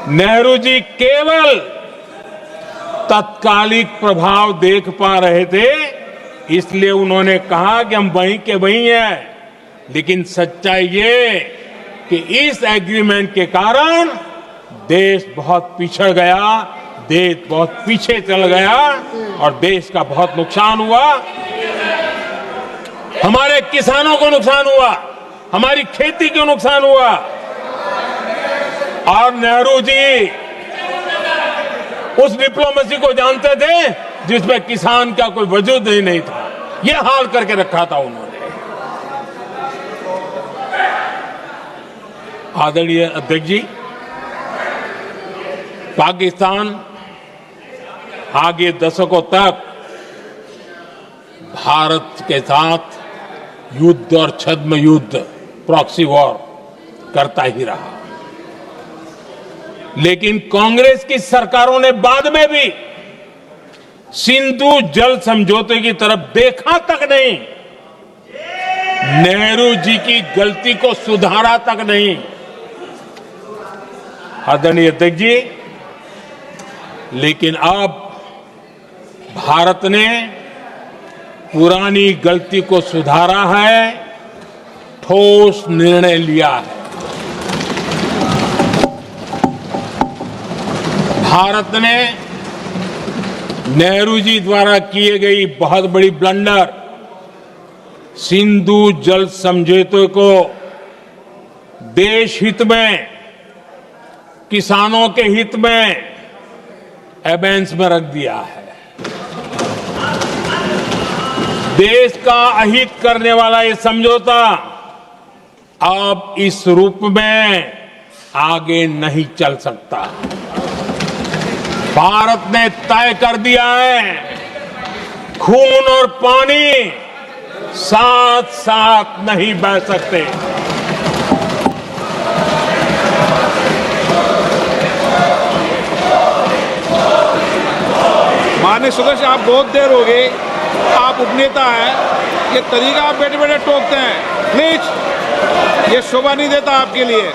नेहरू जी केवल तत्कालिक प्रभाव देख पा रहे थे, इसलिए उन्होंने कहा कि हम वहीं के वहीं हैं, लेकिन सच्चाई ये कि इस एग्रीमेंट के कारण देश बहुत पिछड़ गया, देश बहुत पीछे चल गया और देश का बहुत नुकसान हुआ। हमारे किसानों को नुकसान हुआ, हमारी खेती को नुकसान हुआ। और नेहरू जी उस डिप्लोमेसी को जानते थे जिसमें किसान का कोई वजूद ही नहीं था। यह हाल करके रखा था उन्होंने। आदरणीय अध्यक्ष जी, पाकिस्तान आगे दशकों तक भारत के साथ युद्ध और छद्म युद्ध, प्रॉक्सी वॉर करता ही रहा, लेकिन कांग्रेस की सरकारों ने बाद में भी सिंधु जल समझौते की तरफ देखा तक नहीं, नेहरू जी की गलती को सुधारा तक नहीं। आदरणीय अध्यक्ष जी, लेकिन अब भारत ने पुरानी गलती को सुधारा है, ठोस निर्णय लिया है। भारत ने नेहरू जी द्वारा किए गई बहुत बड़ी ब्लंडर, सिंधु जल समझौते को देश हित में, किसानों के हित में एबेंस में रख दिया है। देश का अहित करने वाला ये समझौता अब इस रूप में आगे नहीं चल सकता। भारत ने तय कर दिया है, खून और पानी साथ साथ नहीं बह सकते। माननीय सदस्य, आप बहुत देर हो गई, आप उपनेता हैं, ये तरीका आप बैठे बैठे टोकते हैं, प्लीज, ये शोभा नहीं देता आपके लिए।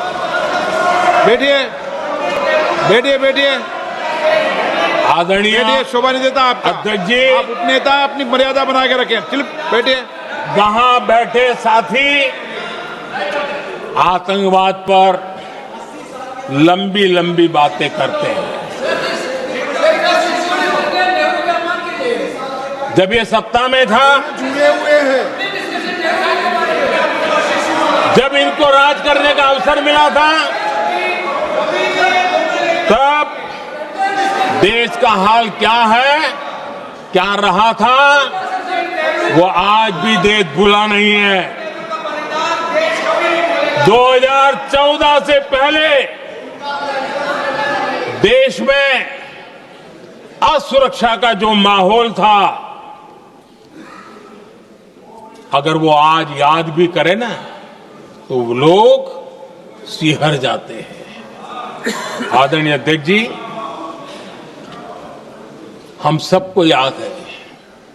बैठिए बैठिए बैठिए आदरणीय, बैठिए, शोभा नहीं देता आपका। अध्यक्ष जी, आप उपनेता, अपनी मर्यादा बना के रखें। चल बैठिए। वहां बैठे साथी आतंकवाद पर लंबी लंबी बातें करते हैं। जब ये सत्ता में था, जुड़े हुए हैं। जब इनको राज करने का अवसर मिला था, तब देश का हाल क्या है, क्या रहा था, वो आज भी देश भूला नहीं है। 2014 से पहले देश में असुरक्षा का जो माहौल था, अगर वो आज याद भी करे ना, तो लोग सिहर जाते हैं। आदरणीय अध्यक्ष जी, हम सबको याद है,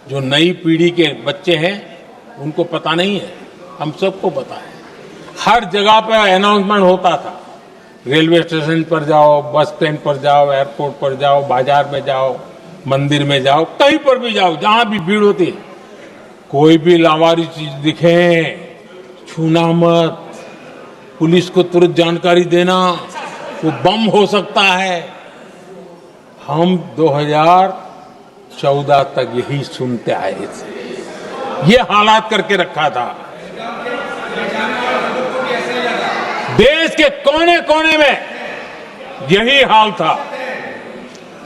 जो नई पीढ़ी के बच्चे हैं उनको पता नहीं है, हम सबको पता है। हर जगह पर अनाउंसमेंट होता था, रेलवे स्टेशन पर जाओ, बस स्टैंड पर जाओ, एयरपोर्ट पर जाओ, बाजार में जाओ, मंदिर में जाओ, कहीं पर भी जाओ, जहां भी भीड़ होती है, कोई भी लावारिस चीज दिखे छूना मत, पुलिस को तुरंत जानकारी देना, वो बम हो सकता है। हम 2014 तक यही सुनते आए थे, ये हालात करके रखा था। देश के कोने कोने में यही हाल था।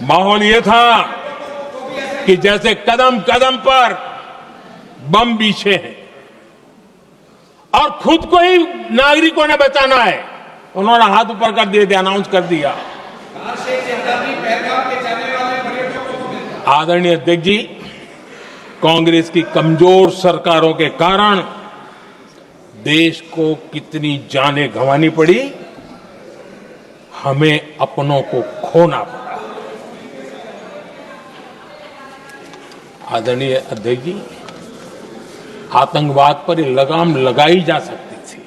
माहौल ये था कि जैसे कदम कदम पर बम बिछे हैं और खुद को ही नागरिकों ने बचाना है। उन्होंने हाथ ऊपर कर दिए थे, अनाउंस कर दिया। आदरणीय अध्यक्ष जी, कांग्रेस की कमजोर सरकारों के कारण देश को कितनी जानें गंवानी पड़ी, हमें अपनों को खोना पड़ा। आदरणीय अध्यक्ष जी, आतंकवाद पर लगाम लगाई जा सकती थी।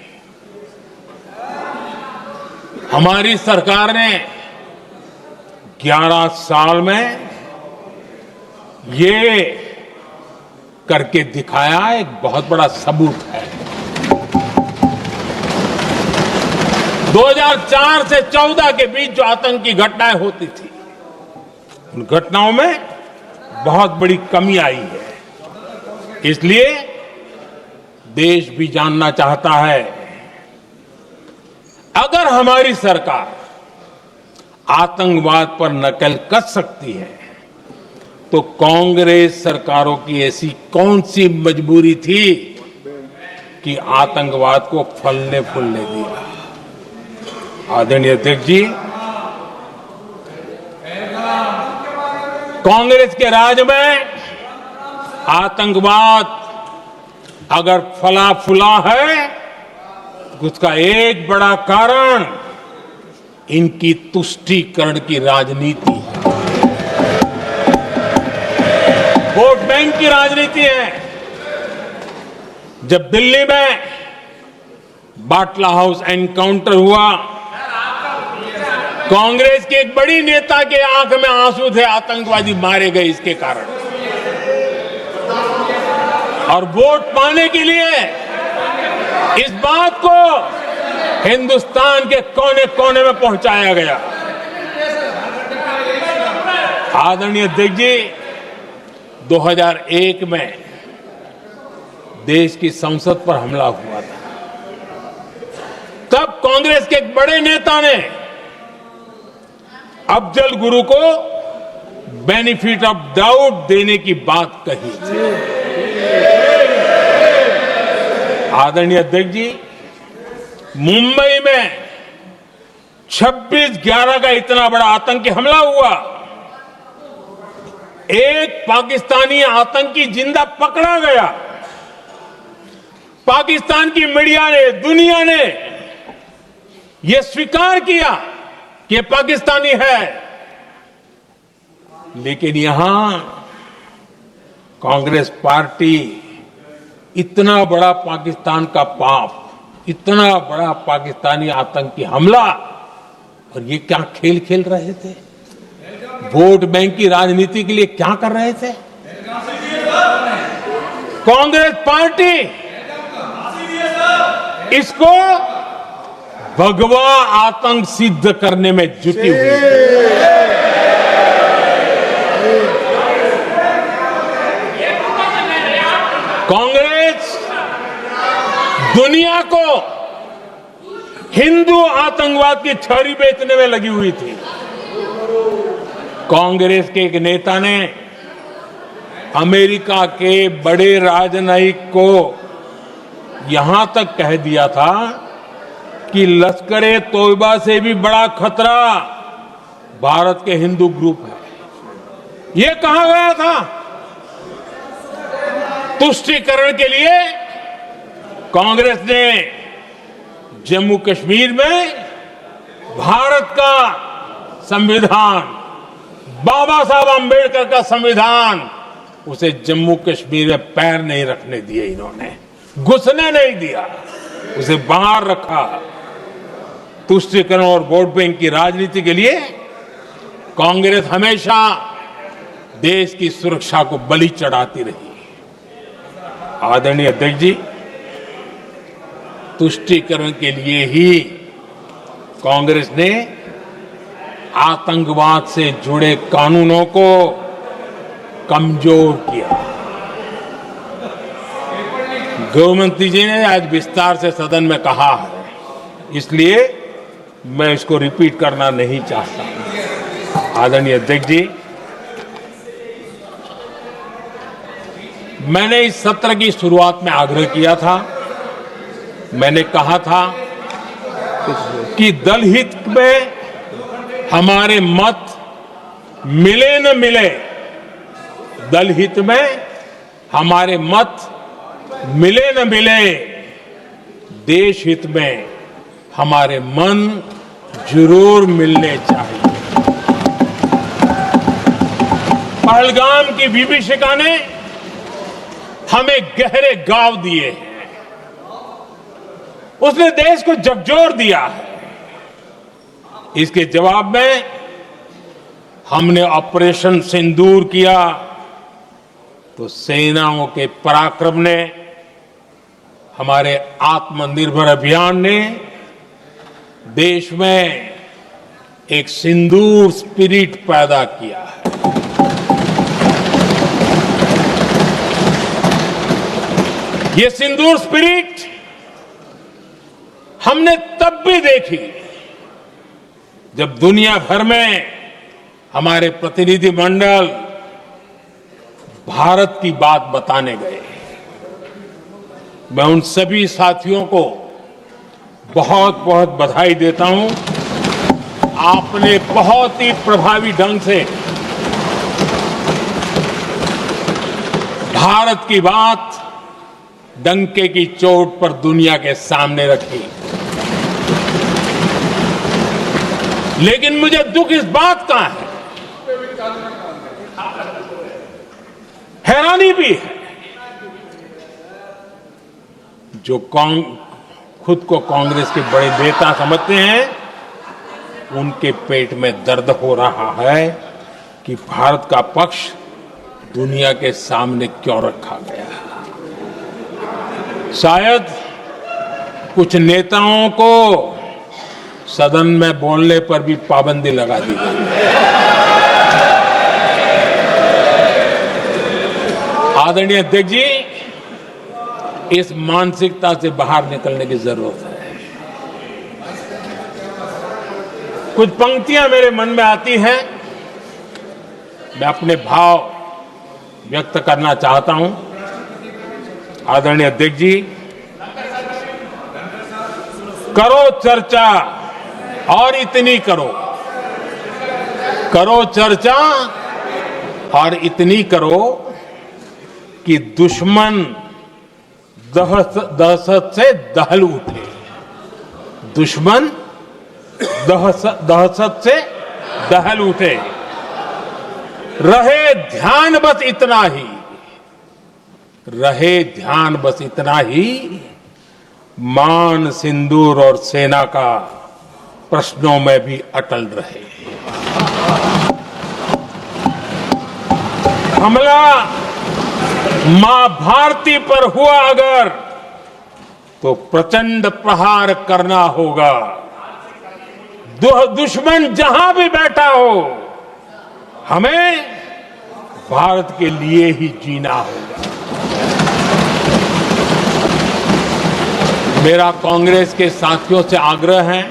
हमारी सरकार ने 11 साल में ये करके दिखाया, एक बहुत बड़ा सबूत है। 2004 से 14 के बीच जो आतंक की घटनाएं होती थी, उन घटनाओं में बहुत बड़ी कमी आई है। इसलिए देश भी जानना चाहता है, अगर हमारी सरकार आतंकवाद पर नकेल कस सकती है, तो कांग्रेस सरकारों की ऐसी कौन सी मजबूरी थी कि आतंकवाद को फलने फूलने दिया। आदरणीय अध्यक्ष जी, कांग्रेस के राज में आतंकवाद अगर फला फूला है, तो उसका एक बड़ा कारण इनकी तुष्टीकरण की राजनीति है, वोट बैंक की राजनीति है। जब दिल्ली में बाटला हाउस एनकाउंटर हुआ, कांग्रेस के एक बड़ी नेता के आंख में आंसू थे, आतंकवादी मारे गए इसके कारण। और वोट पाने के लिए इस बात को हिंदुस्तान के कोने कोने में पहुंचाया गया। आदरणीय अध्यक्ष जी, 2001 में देश की संसद पर हमला हुआ था। तब कांग्रेस के एक बड़े नेता ने अफजल गुरु को बेनिफिट ऑफ डाउट देने की बात कही थी। आदरणीय अध्यक्ष जी, मुंबई में 26/11 का इतना बड़ा आतंकी हमला हुआ, एक पाकिस्तानी आतंकी जिंदा पकड़ा गया। पाकिस्तान की मीडिया ने, दुनिया ने यह स्वीकार किया कि ये पाकिस्तानी है, लेकिन यहां कांग्रेस पार्टी इतना बड़ा पाकिस्तान का पाप, इतना बड़ा पाकिस्तानी आतंकी हमला, और ये क्या खेल खेल रहे थे? वोट बैंक की राजनीति के लिए क्या कर रहे थे? कांग्रेस पार्टी इसको भगवा आतंक सिद्ध करने में जुटी हुई है। दुनिया को हिंदू आतंकवाद की छड़ी बेचने में लगी हुई थी। कांग्रेस के एक नेता ने अमेरिका के बड़े राजनयिक को यहां तक कह दिया था कि लश्कर-ए तोयबा से भी बड़ा खतरा भारत के हिंदू ग्रुप है। यह कहा गया था। तुष्टीकरण के लिए कांग्रेस ने जम्मू कश्मीर में भारत का संविधान, बाबा साहब अंबेडकर का संविधान, उसे जम्मू कश्मीर में पैर नहीं रखने दिए। इन्होंने घुसने नहीं दिया, उसे बाहर रखा। तुष्टीकरण और वोट बैंक की राजनीति के लिए कांग्रेस हमेशा देश की सुरक्षा को बलि चढ़ाती रही। आदरणीय अध्यक्ष जी, तुष्टीकरण के लिए ही कांग्रेस ने आतंकवाद से जुड़े कानूनों को कमजोर किया। गृहमंत्री जी ने आज विस्तार से सदन में कहा है, इसलिए मैं इसको रिपीट करना नहीं चाहता। आदरणीय अध्यक्ष जी, मैंने इस सत्र की शुरुआत में आग्रह किया था। मैंने कहा था कि दल हित में हमारे मत मिले न मिले, दल हित में हमारे मत मिले न मिले, देश हित में हमारे मन जरूर मिलने चाहिए। पहलगाम की विभीषिका ने हमें गहरे घाव दिए हैं। उसने देश को झकझोर दिया है। इसके जवाब में हमने ऑपरेशन सिंदूर किया तो सेनाओं के पराक्रम ने, हमारे आत्मनिर्भर अभियान ने देश में एक सिंदूर स्पिरिट पैदा किया है। ये सिंदूर स्पिरिट हमने तब भी देखी जब दुनिया भर में हमारे प्रतिनिधि मंडल भारत की बात बताने गए। मैं उन सभी साथियों को बहुत बहुत बधाई देता हूं। आपने बहुत ही प्रभावी ढंग से भारत की बात डंके की चोट पर दुनिया के सामने रखी। लेकिन मुझे दुख इस बात का है, हैरानी भी है, जो खुद को कांग्रेस के बड़े नेता समझते हैं, उनके पेट में दर्द हो रहा है कि भारत का पक्ष दुनिया के सामने क्यों रखा गया। शायद कुछ नेताओं को सदन में बोलने पर भी पाबंदी लगा दी गई। आदरणीय अध्यक्ष जी, इस मानसिकता से बाहर निकलने की जरूरत है। कुछ पंक्तियां मेरे मन में आती हैं, मैं अपने भाव व्यक्त करना चाहता हूं। आदरणीय अध्यक्ष जी, करो चर्चा और इतनी करो, करो चर्चा और इतनी करो कि दुश्मन दहशत से दहल उठे। दुश्मन दहशत से दहल उठे। रहे ध्यान बस इतना ही, रहे ध्यान बस इतना ही, मान सिंदूर और सेना का प्रश्नों में भी अटल रहे। हमला मां भारती पर हुआ अगर, तो प्रचंड प्रहार करना होगा। दुश्मन जहां भी बैठा हो, हमें भारत के लिए ही जीना होगा। मेरा कांग्रेस के साथियों से आग्रह है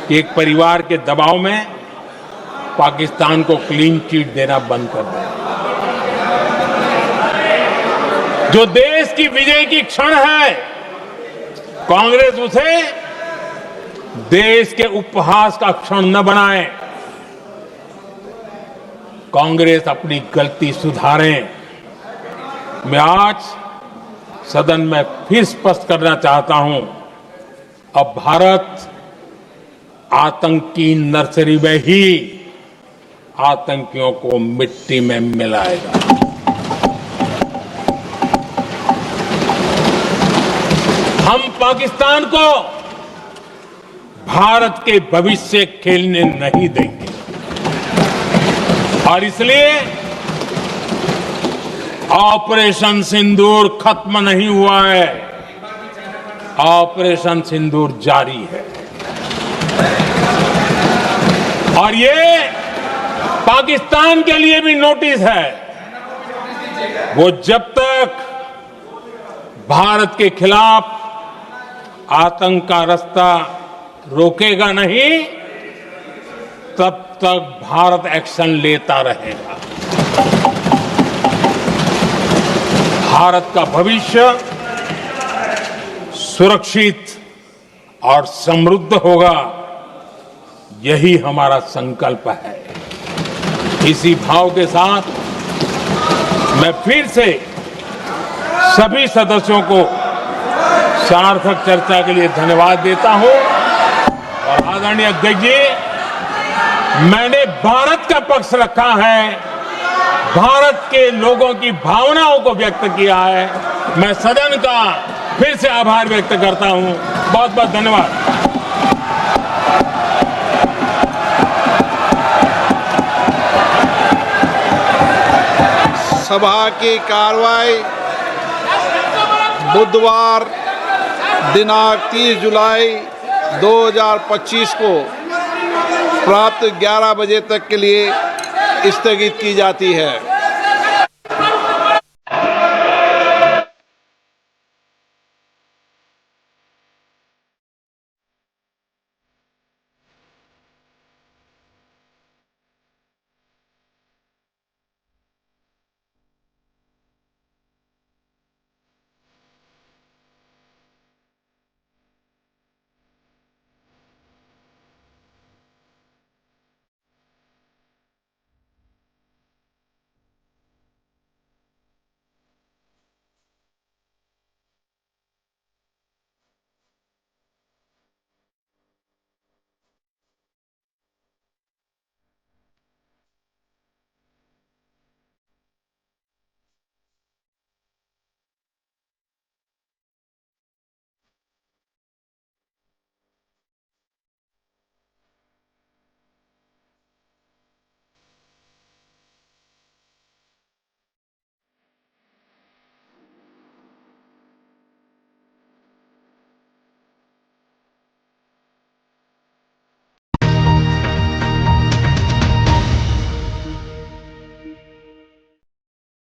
कि एक परिवार के दबाव में पाकिस्तान को क्लीन चिट देना बंद कर दें। जो देश की विजय की क्षण है, कांग्रेस उसे देश के उपहास का क्षण न बनाए। कांग्रेस अपनी गलती सुधारें। मैं आज सदन में फिर स्पष्ट करना चाहता हूं, अब भारत आतंक की नर्सरी में ही आतंकियों को मिट्टी में मिलाएगा। हम पाकिस्तान को भारत के भविष्य खेलने नहीं देंगे और इसलिए ऑपरेशन सिंदूर खत्म नहीं हुआ है, ऑपरेशन सिंदूर जारी है। और ये पाकिस्तान के लिए भी नोटिस है। वो जब तक भारत के खिलाफ आतंक का रास्ता रोकेगा नहीं, तब तक भारत एक्शन लेता रहेगा। भारत का भविष्य सुरक्षित और समृद्ध होगा, यही हमारा संकल्प है। इसी भाव के साथ मैं फिर से सभी सदस्यों को सार्थक चर्चा के लिए धन्यवाद देता हूं। और आदरणीय अध्यक्ष जी, मैंने भारत का पक्ष रखा है, भारत के लोगों की भावनाओं को व्यक्त किया है। मैं सदन का फिर से आभार व्यक्त करता हूं। बहुत बहुत धन्यवाद। सभा की कार्रवाई बुधवार दिनांक 30 जुलाई 2025 को प्राप्त 11 बजे तक के लिए स्थगित की जाती है।